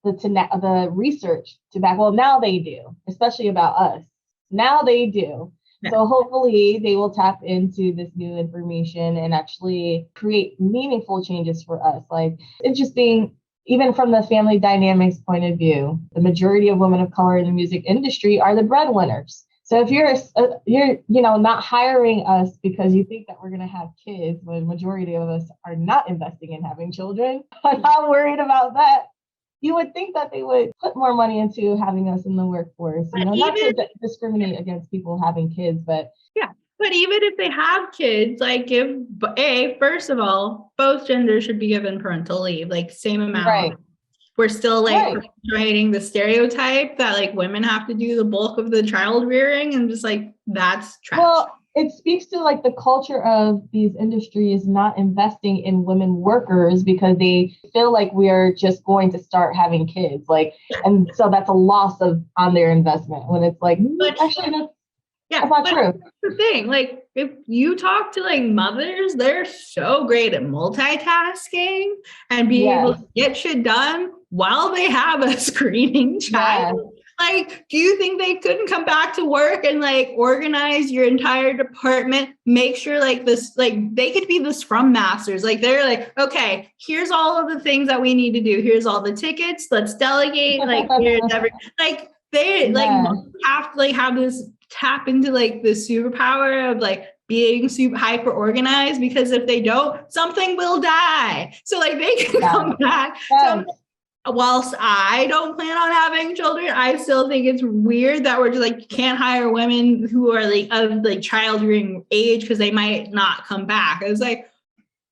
the research to back. Well, now they do, especially about us. Now they do. Yeah. So hopefully they will tap into this new information and actually create meaningful changes for us. Like, interesting, even from the family dynamics point of view, the majority of women of color in the music industry are the breadwinners. So if you're not hiring us because you think that we're going to have kids, when the majority of us are not investing in having children, I'm not worried about that. You would think that they would put more money into having us in the workforce, not to discriminate against people having kids, but yeah. But even if they have kids, like first of all, both genders should be given parental leave, like same amount. Right. We're still perpetuating the stereotype that like women have to do the bulk of the child rearing, and just like that's trash. Well, it speaks to like the culture of these industries not investing in women workers because they feel like we are just going to start having kids, and so that's a loss on their investment when it's like, actually, that's not true. That's the thing, like if you talk to like mothers, they're so great at multitasking and being able to get shit done while they have a screaming child. Yeah. Like, do you think they couldn't come back to work and like organize your entire department, make sure like this, like they could be the scrum masters. Like they're like, okay, here's all of the things that we need to do. Here's all the tickets. Let's delegate. Like here's like they like have to like have this tap into like the superpower of like being super hyper organized, because if they don't, something will die. So like they can come back. So, whilst I don't plan on having children, I still think it's weird that we're just like, you can't hire women who are like of like child rearing age because they might not come back. It's like,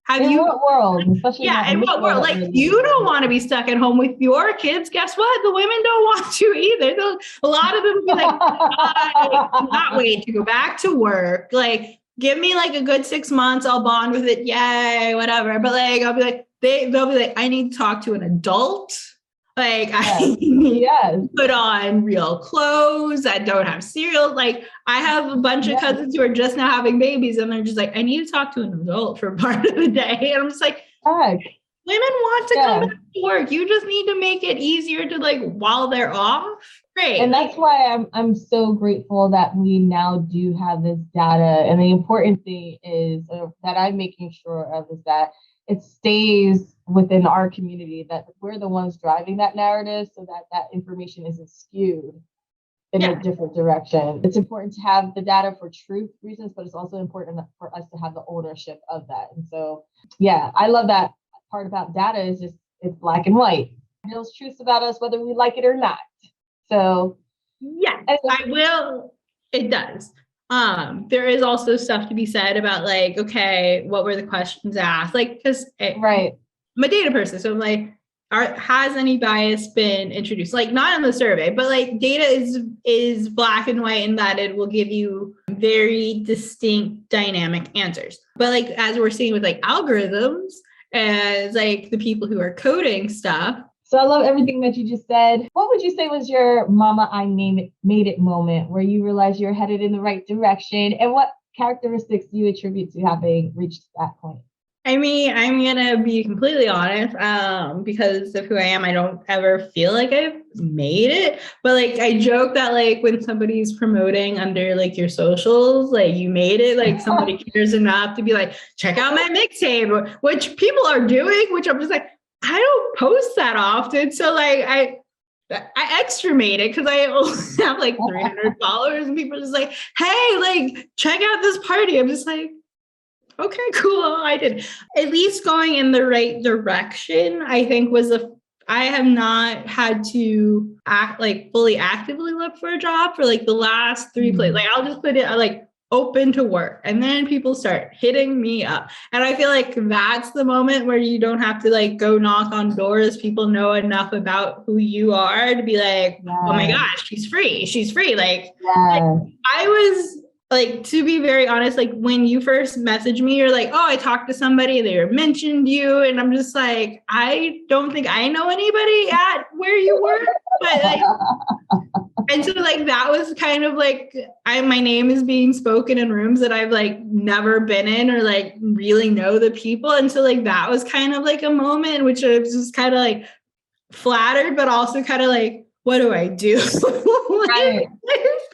in what world? Especially in what world? Like, you don't want to be stuck at home with your kids. Guess what? The women don't want to either. A lot of them will be like, I cannot wait to go back to work. Like, give me like a good 6 months. I'll bond with it. Yay, whatever. But like, I'll be like, they'll be like, I need to talk to an adult. Like, I need to put on real clothes that don't have cereal. Like, I have a bunch of cousins who are just now having babies, and they're just like, I need to talk to an adult for part of the day. And I'm just like, women want to come back to work. You just need to make it easier to like while they're off. Great. And that's why I'm so grateful that we now do have this data. And the important thing is that I'm making sure of is that it stays within our community, that we're the ones driving that narrative so that that information isn't skewed in a different direction. It's important to have the data for truth reasons, but it's also important for us to have the ownership of that. And so, I love that part about data is just, it's black and white. It reveals truths about us, whether we like it or not. So, I will. It does. There is also stuff to be said about like, okay, what were the questions asked? Like, because I'm a data person, so I'm like, has any bias been introduced? Like, not in the survey, but like data is black and white in that it will give you very distinct dynamic answers. But like, as we're seeing with like algorithms, as like the people who are coding stuff. So I love everything that you just said. What would you say was your mama I made it moment where you realized you're headed in the right direction? And what characteristics do you attribute to having reached that point? I mean, I'm going to be completely honest, because of who I am. I don't ever feel like I've made it, but like, I joke that like when somebody's promoting under like your socials, like you made it, like somebody cares enough to be like, check out my mixtape, which people are doing, which I'm just like, I don't post that often. So like, I extra made it because I only have like 300 followers, and people are just like, hey, like, check out this party. I'm just like, okay, cool. I did. At least going in the right direction, I think I have not had to fully actively look for a job for like the last 3 places. Like I'll just put it like open to work, and then people start hitting me up. And I feel like that's the moment where you don't have to like go knock on doors. People know enough about who you are to be like, oh my gosh, she's free. Like I was like, to be very honest, like when you first messaged me, you're like, oh, I talked to somebody, they mentioned you. And I'm just like, I don't think I know anybody at where you work, but like, And so like, that was kind of like, my name is being spoken in rooms that I've like never been in or like really know the people. And so like, that was kind of like a moment in which I was just kind of like flattered, but also kind of like, what do I do? Right.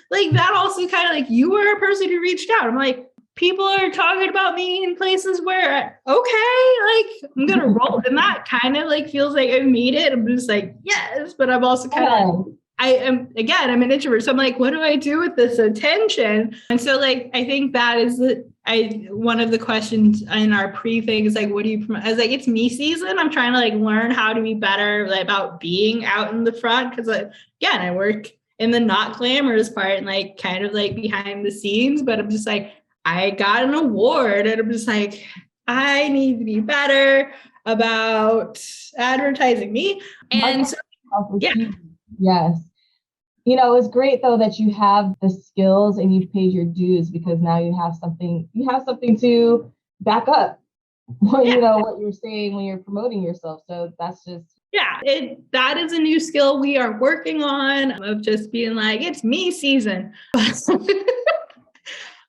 Like that also kind of like, you were a person who reached out. I'm like, people are talking about me in places where, okay, like I'm going to roll. And that kind of like feels like I've made it. I'm just like, yes, but I'm also kind of like, I'm an introvert. So I'm like, what do I do with this attention? And so like, I think that is one of the questions in our pre-thing is like, what do you promote? I was like, it's me season. I'm trying to like learn how to be better like, about being out in the front. Cause like, again, I work in the not glamorous part and like kind of like behind the scenes, but I'm just like, I got an award and I'm just like, I need to be better about advertising me. And so, yeah. Yes. You know, it's great though that you have the skills and you've paid your dues because now you have something to back up, you know, what you're saying when you're promoting yourself. So that's just. Yeah, that is a new skill we are working on of just being like, it's me season.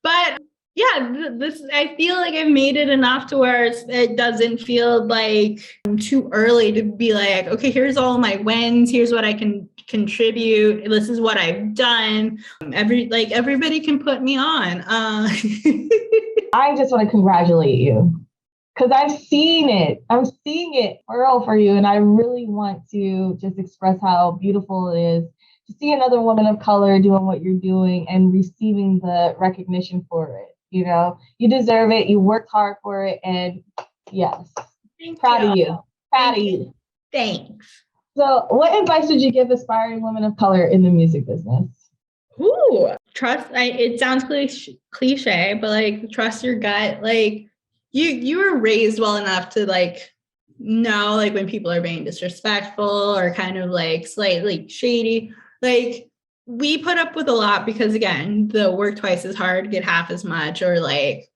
But yeah, this I feel like I've made it enough to where it doesn't feel like too early to be like, okay, here's all my wins. Here's what I can contribute. This is what I've done. Everybody can put me on. I just want to congratulate you because I've seen it. I'm seeing it for you. And I really want to just express how beautiful it is to see another woman of color doing what you're doing and receiving the recognition for it. You know, you deserve it. You worked hard for it. And yes, proud of you. Proud of you. Thanks. So what advice would you give aspiring women of color in the music business? Ooh, trust. It sounds cliche, but like trust your gut. Like you were raised well enough to like know like when people are being disrespectful or kind of like slightly shady. Like we put up with a lot because again, the work twice as hard, get half as much, or like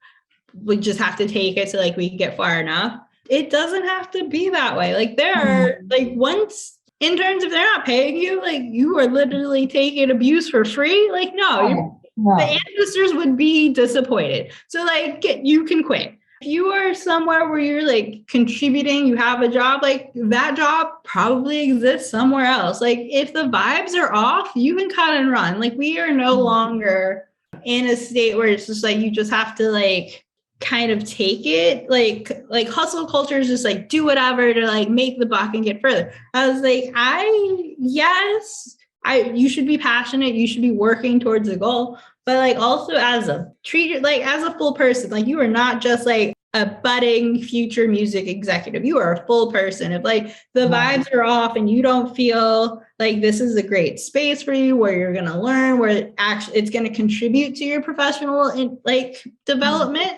we just have to take it so like we can get far enough. It doesn't have to be that way. Like there are like once interns, if they're not paying you, like you are literally taking abuse for free. Like no. The ancestors would be disappointed. So like you can quit. If you are somewhere where you're like contributing, you have a job, like that job probably exists somewhere else. Like if the vibes are off, you can cut and run. Like we are no longer in a state where it's just like you just have to like kind of take it. Like hustle culture is just like do whatever to like make the buck and get further. I was like, you should be passionate. You should be working towards a goal. But like also treat it like as a full person, like you are not just like a budding future music executive. You are a full person. If like the vibes are off and you don't feel like this is a great space for you where you're going to learn, where it's going to contribute to your professional development,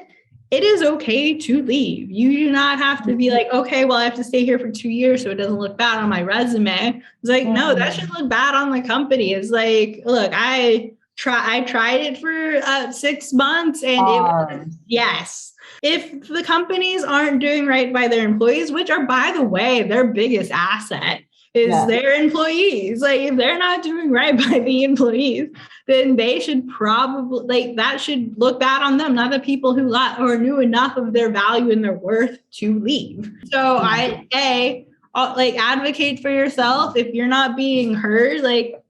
it is okay to leave. You do not have to be like, okay, well, I have to stay here for 2 years so it doesn't look bad on my resume. It's like, no, that should look bad on the company. It's like, look, I tried it for 6 months and yes. If the companies aren't doing right by their employees, which are, by the way, their biggest asset is their employees. Like if they're not doing right by the employees, then they should probably like that should look bad on them, not the people who knew enough of their value and their worth to leave. So like advocate for yourself. If you're not being heard, like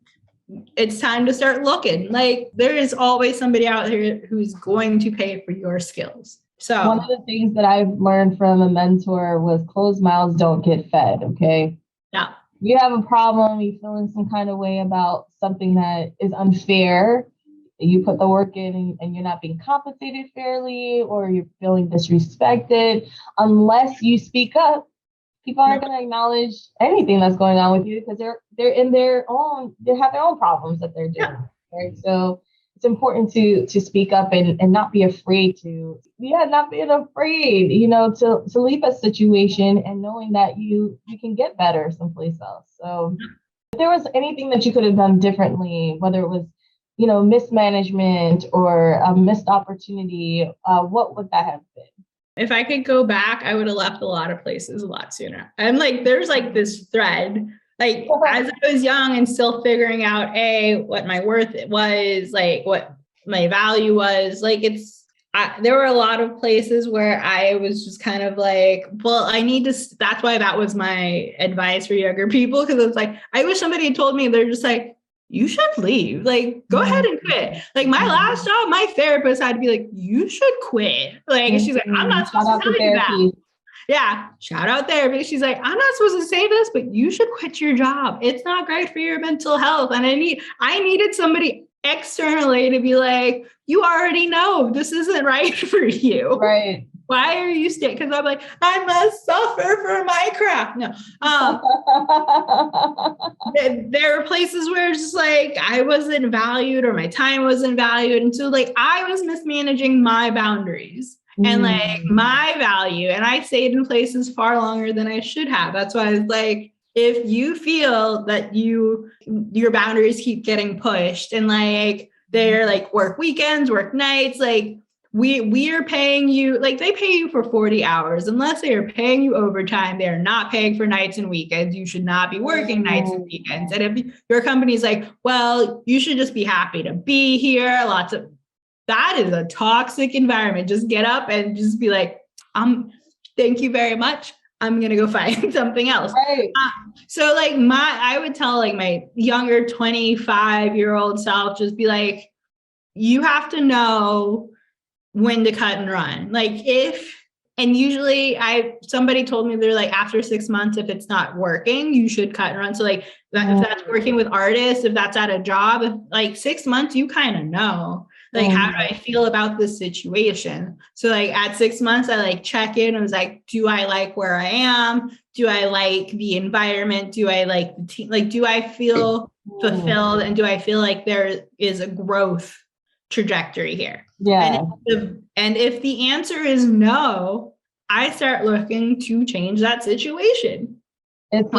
it's time to start looking. Like there is always somebody out here who's going to pay for your skills. So one of the things that I've learned from a mentor was closed mouths don't get fed. Okay. Yeah. You have a problem, you feel in some kind of way about something that is unfair. You put the work in and you're not being compensated fairly, or you're feeling disrespected. Unless you speak up, people aren't going to acknowledge anything that's going on with you because they have their own problems that they're doing. Right. So it's important to speak up and not be afraid not being afraid, to leave a situation and knowing that you can get better someplace else. So if there was anything that you could have done differently, whether it was, mismanagement or a missed opportunity, what would that have been? If I could go back, I would have left a lot of places a lot sooner. I'm like, there's like this thread Like as I was young and still figuring out what my worth was, like what my value was, like there were a lot of places where I was just kind of like, well, I need to, that's why that was my advice for younger people. Cause it's like, I wish somebody had told me, they're just like, you should leave, like, go ahead and quit. Like my last job, my therapist had to be like, you should quit. Like, she's like, I'm not supposed to tell you that. Yeah. Shout out therapy. She's like, I'm not supposed to say this, but you should quit your job. It's not great for your mental health. And I needed somebody externally to be like, you already know this isn't right for you. Right. Why are you staying? Because I'm like, I must suffer for my craft. No. There were places where it's just like I wasn't valued or my time wasn't valued. And so like I was mismanaging my boundaries and like my value. And I stayed in places far longer than I should have. That's why I was like, if you feel that your boundaries keep getting pushed and like they're like work weekends, work nights, like we are paying you, like they pay you for 40 hours. Unless they are paying you overtime, they are not paying for nights and weekends. You should not be working nights and weekends. And if your company's like, well, you should just be happy to be here. That is a toxic environment. Just get up and just be like, thank you very much. I'm going to go find something else. Right. So like I would tell like my younger 25-year-old self, just be like, you have to know when to cut and run. Like and usually somebody told me they're like, after 6 months, if it's not working, you should cut and run. So like if that's working with artists, if that's at a job, like 6 months, you kind of know. Like, how do I feel about this situation? So like at 6 months, I like check in. I was like, do I like where I am? Do I like the environment? Do I like the team? Like, do I feel fulfilled? And do I feel like there is a growth trajectory here? Yeah. And if the answer is no, I start looking to change that situation. It's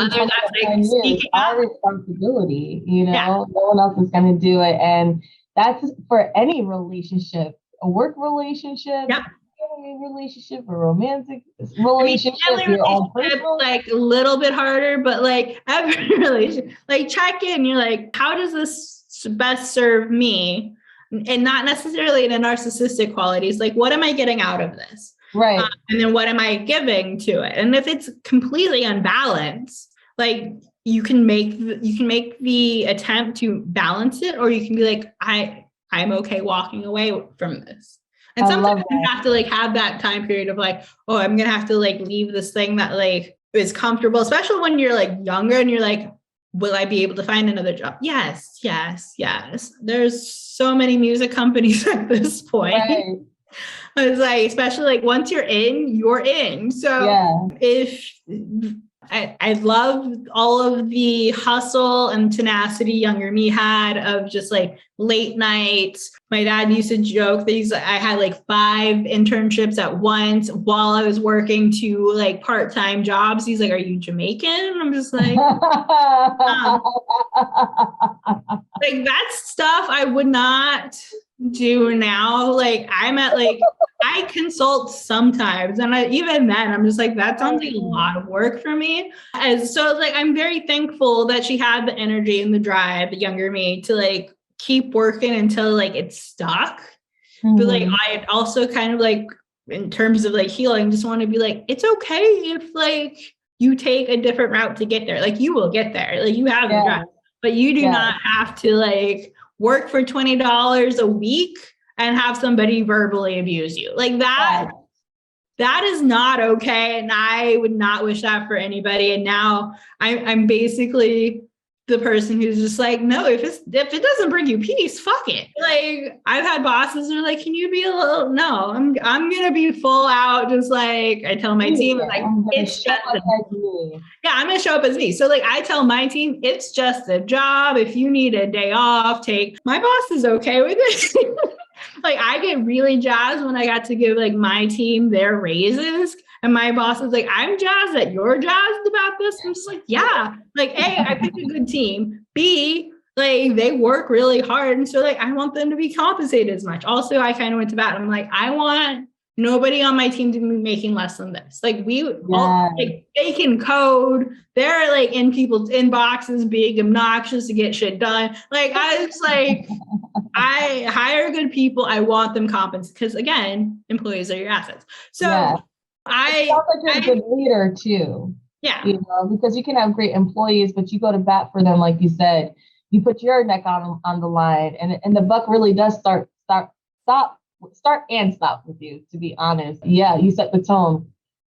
our responsibility, you know, no one else is going to do it. And that's for any relationship, a work relationship, family relationship, a romantic relationship, your own personal. Like a little bit harder, but like every relationship, like check in, you're like, how does this best serve me? And not necessarily in a narcissistic qualities. Like, what am I getting out of this? Right. And then what am I giving to it? And if it's completely unbalanced, like you can make the attempt to balance it, or you can be like, I'm okay walking away from this. And sometimes you have to like have that time period of like, oh, I'm going to have to like leave this thing that like is comfortable, especially when you're like younger and you're like, will I be able to find another job? Yes. There's so many music companies at this point. Right. It's like, especially like once you're in. So if I love all of the hustle and tenacity younger me had of just like late nights. My dad used to joke that I had like 5 internships at once while I was working 2 like part-time jobs. He's like, are you Jamaican? And I'm just like, like that's stuff I would not do now. Like I'm at like, I consult sometimes. And even then I'm just like, that sounds like a lot of work for me. And so like, I'm very thankful that she had the energy and the drive, the younger me, to like keep working until like it's stuck. But like, I also kind of like, in terms of like healing, just want to be like, it's okay if like you take a different route to get there. Like you will get there. Like you have the drive, but you do not have to like work for $20 a week and have somebody verbally abuse you. Like that is not okay. And I would not wish that for anybody. And now I'm basically the person who's just like, no, if it doesn't bring you peace, fuck it. Like I've had bosses who are like, can you be a little, no, I'm going to be full out. Just like I tell my team, like, it's just me. Yeah, I'm going to show up as me. So like, I tell my team, it's just a job. If you need a day off, my boss is okay with it. Like I get really jazzed when I got to give like my team their raises. And my boss is like, I'm jazzed that you're jazzed about this. I'm just like, yeah, like, A, I picked a good team. B, like they work really hard. And so like, I want them to be compensated as much. Also, I kind of went to bat. I'm like, I want nobody on my team to be making less than this. Like all, like they can code. They're like in people's inboxes being obnoxious to get shit done. Like I was like, I hire good people. I want them compensated because again, employees are your assets. So it sounds like you're a good leader too. Yeah. You know, because you can have great employees, but you go to bat for them, like you said. You put your neck on the line, and the buck really does start and stop with you, to be honest. Yeah, you set the tone.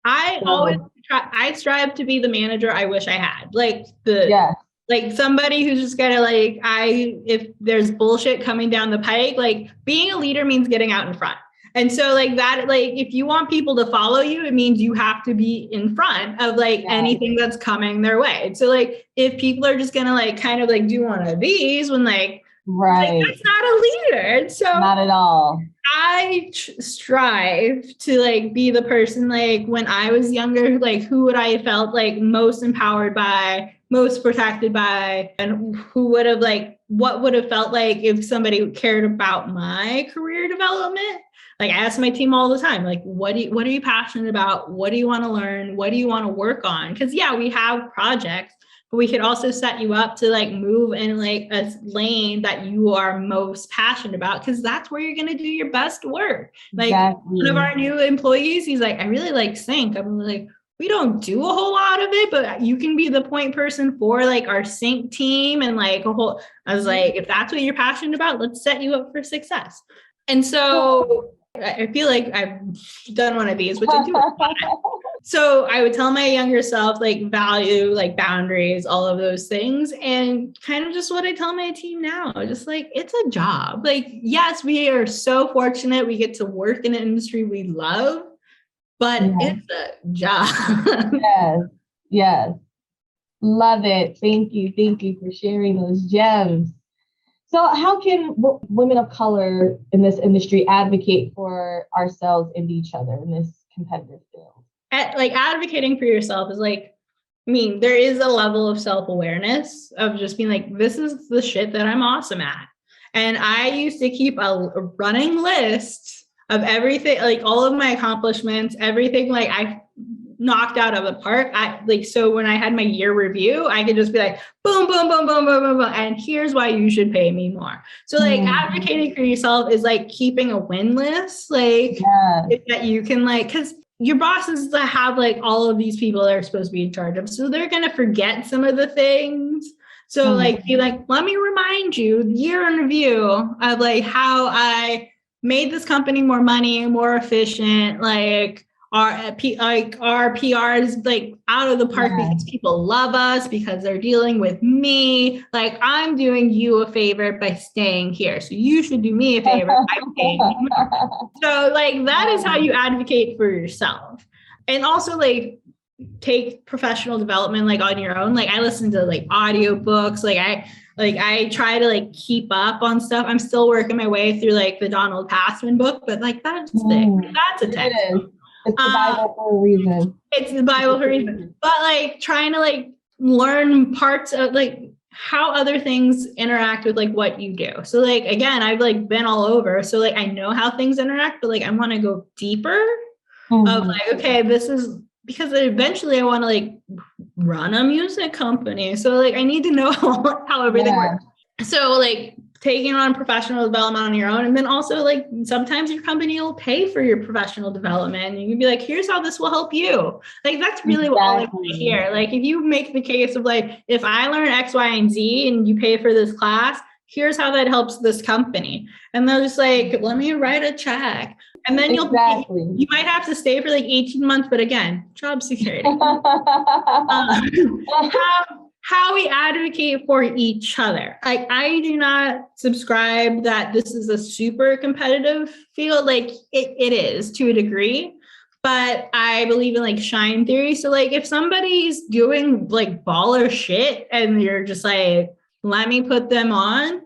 I strive to be the manager I wish I had. Like like somebody who's just gonna like, if there's bullshit coming down the pike, like being a leader means getting out in front. And so like that, like if you want people to follow you, it means you have to be in front of like anything that's coming their way. So like if people are just gonna like kind of like do one of these when like, that's not a leader. So not at all. I strive to like be the person, like when I was younger, like who would I have felt like most empowered by, most protected by, and who would have like, what would have felt like if somebody cared about my career development. Like I ask my team all the time, like, what are you passionate about? What do you want to learn? What do you want to work on? Because we have projects, but we could also set you up to like move in like a lane that you are most passionate about, because that's where you're going to do your best work. Like one of our new employees, he's like, I really like sync. I'm like, we don't do a whole lot of it, but you can be the point person for like our sync team. And like I was like, if that's what you're passionate about, let's set you up for success. And so I feel like I've done one of these, which I do. So I would tell my younger self, like value, like boundaries, all of those things. And kind of just what I tell my team now, just like, it's a job. Like, yes, we are so fortunate. We get to work in an industry we love, but it's a job. Yes. Love it. Thank you. Thank you for sharing those gems. So how can women of color in this industry advocate for ourselves and each other in this competitive field? Like advocating for yourself is like, I mean, there is a level of self-awareness of just being like, this is the shit that I'm awesome at. And I used to keep a running list of everything, like all of my accomplishments, everything like I knocked out of the park. So when I had my year review, I could just be like, boom, boom, boom, boom, boom, boom, boom. And here's why you should pay me more. So like advocating for yourself is like keeping a win list, like that you can like, because your bosses have like all of these people that are supposed to be in charge of. So they're going to forget some of the things. So like, be like, let me remind you year in review of like how I made this company more money, more efficient, like, our PR is like out of the park because people love us, because they're dealing with me. Like I'm doing you a favor by staying here. So you should do me a favor by staying here. So like that is how you advocate for yourself. And also like take professional development like on your own. Like I listen to like audiobooks. I try to like keep up on stuff. I'm still working my way through like the Donald Passman book, but like that's thick. That's a text. It's the Bible for a reason. It's the Bible for a reason. But like trying to like learn parts of like how other things interact with like what you do. So like, again, I've like been all over. So like, I know how things interact, but like, I want to go deeper of like, okay, this is because eventually I want to like run a music company. So like, I need to know how everything works. So like taking on professional development on your own. And then also like sometimes your company will pay for your professional development. And you can be like, here's how this will help you. Like, that's really what I want to hear. Like if you make the case of like, if I learn X, Y, and Z and you pay for this class, here's how that helps this company. And they'll just like, let me write a check. And then you might have to stay for like 18 months, but again, job security. How we advocate for each other. Like I do not subscribe that this is a super competitive field. Like it is to a degree, but I believe in like shine theory. So like if somebody's doing like baller shit and you're just like, let me put them on.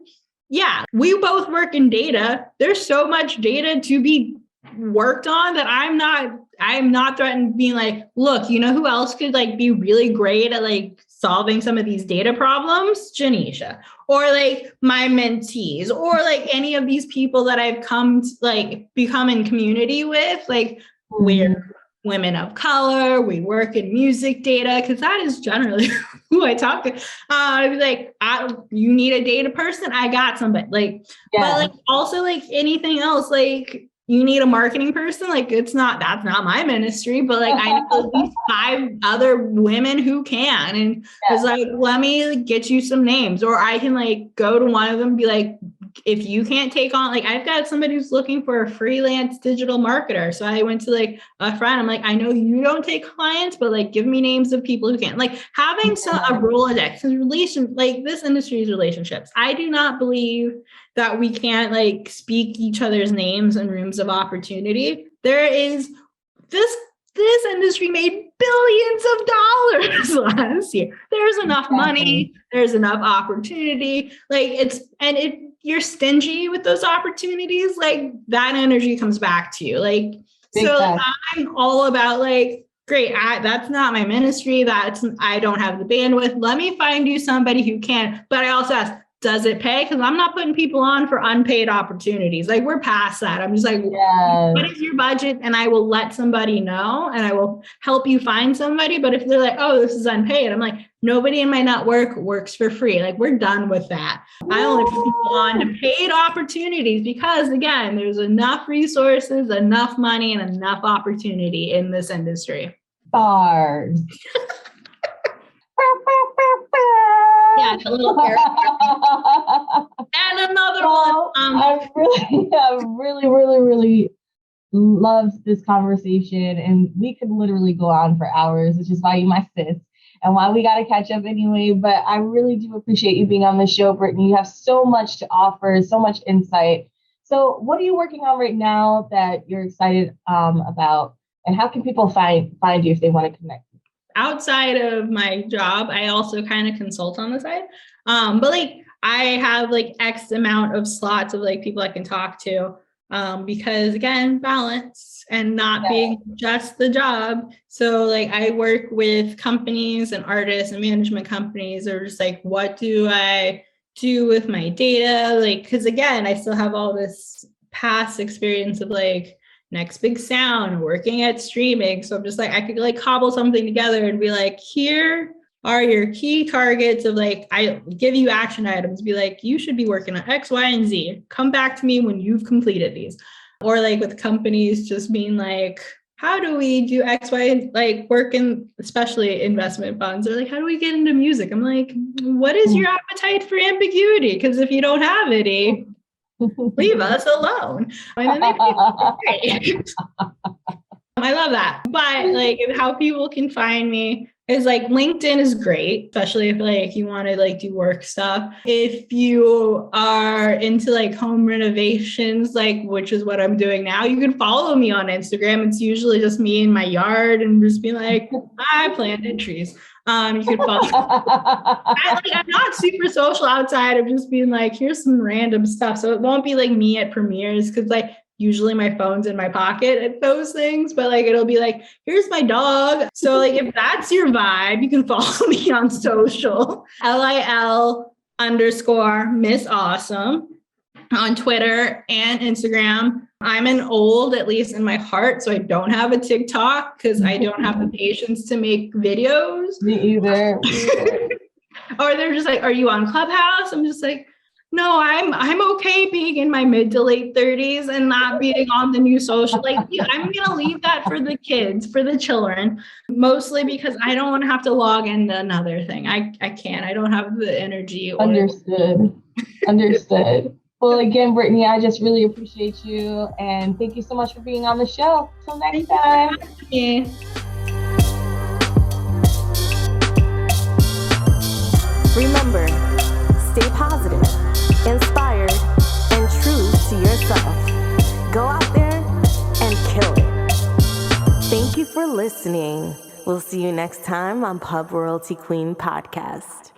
Yeah, we both work in data. There's so much data to be worked on that I'm not threatened being like, look, you know who else could like be really great at like solving some of these data problems, Janisha, or like my mentees, or like any of these people that I've come to like become in community with, like we're women of color, we work in music data, because that is generally who I talk to. I'd be like, you need a data person? I got somebody. Like, but like also like anything else, like you need a marketing person. Like that's not my ministry, but like I know at least 5 other women who can. And it's like, let me get you some names, or I can like go to one of them and be like, if you can't take on, like I've got somebody who's looking for a freelance digital marketer. So I went to like a friend. I'm like, I know you don't take clients, but like give me names of people who can. Like having a Rolodex, like this industry is relationships. I do not believe that we can't like speak each other's names in rooms of opportunity. There is this industry made billions of dollars last year. There's enough money. There's enough opportunity. Like you're stingy with those opportunities, like that energy comes back to you. Like, so I'm all about like, great, that's not my ministry. I don't have the bandwidth. Let me find you somebody who can. But I also ask, does it pay? Because I'm not putting people on for unpaid opportunities. Like we're past that. I'm just like, what is your budget? And I will let somebody know and I will help you find somebody. But if they're like, oh, this is unpaid, I'm like, nobody in my network works for free. Like we're done with that. I only put people on to paid opportunities because again, there's enough resources, enough money, and enough opportunity in this industry. Bars. Yeah, a little and another one. I really loved this conversation, and we could literally go on for hours, which is why you my sis and why we got to catch up anyway. But I really do appreciate you being on the show, Britnee. You have so much to offer, so much insight. So what are you working on right now that you're excited about, and how can people find you if they want to connect? Outside of my job, I also kind of consult on the side. But like I have like X amount of slots of like people I can talk to because again, balance and not being just the job. So like I work with companies and artists and management companies that are just like, what do I do with my data? Like, because again, I still have all this past experience of like next big sound, working at streaming. So I'm just like, I could like cobble something together and be like, here are your key targets of like, I give you action items, be like, you should be working on X, Y, and Z. Come back to me when you've completed these. Or like with companies just being like, how do we do X, Y, like work in, especially investment funds, or like, how do we get into music? I'm like, what is your appetite for ambiguity? Because if you don't have any, leave us alone. And then I love that. But like how people can find me is like LinkedIn is great, especially if like you want to like do work stuff. If you are into like home renovations, like which is what I'm doing now, you can follow me on Instagram. It's usually just me in my yard and just being like, I planted trees. You could follow. I'm not super social outside of just being like, here's some random stuff. So it won't be like me at premieres because like usually my phone's in my pocket at those things, but like it'll be like, here's my dog. So like if that's your vibe, you can follow me on social. LIL_Miss Awesome on Twitter and Instagram. I'm an old, at least in my heart, so I don't have a TikTok because I don't have the patience to make videos. Me either. Or they're just like, are you on Clubhouse? I'm just like, no, I'm okay being in my mid to late 30s and not being on the new social. Like, I'm going to leave that for the kids, for the children, mostly because I don't want to have to log into another thing. I can't. I don't have the energy. Understood. Well, again, Britnee, I just really appreciate you. And thank you so much for being on the show. Till next time. Remember, stay positive, inspired, and true to yourself. Go out there and kill it. Thank you for listening. We'll see you next time on Pub Royalty Queen Podcast.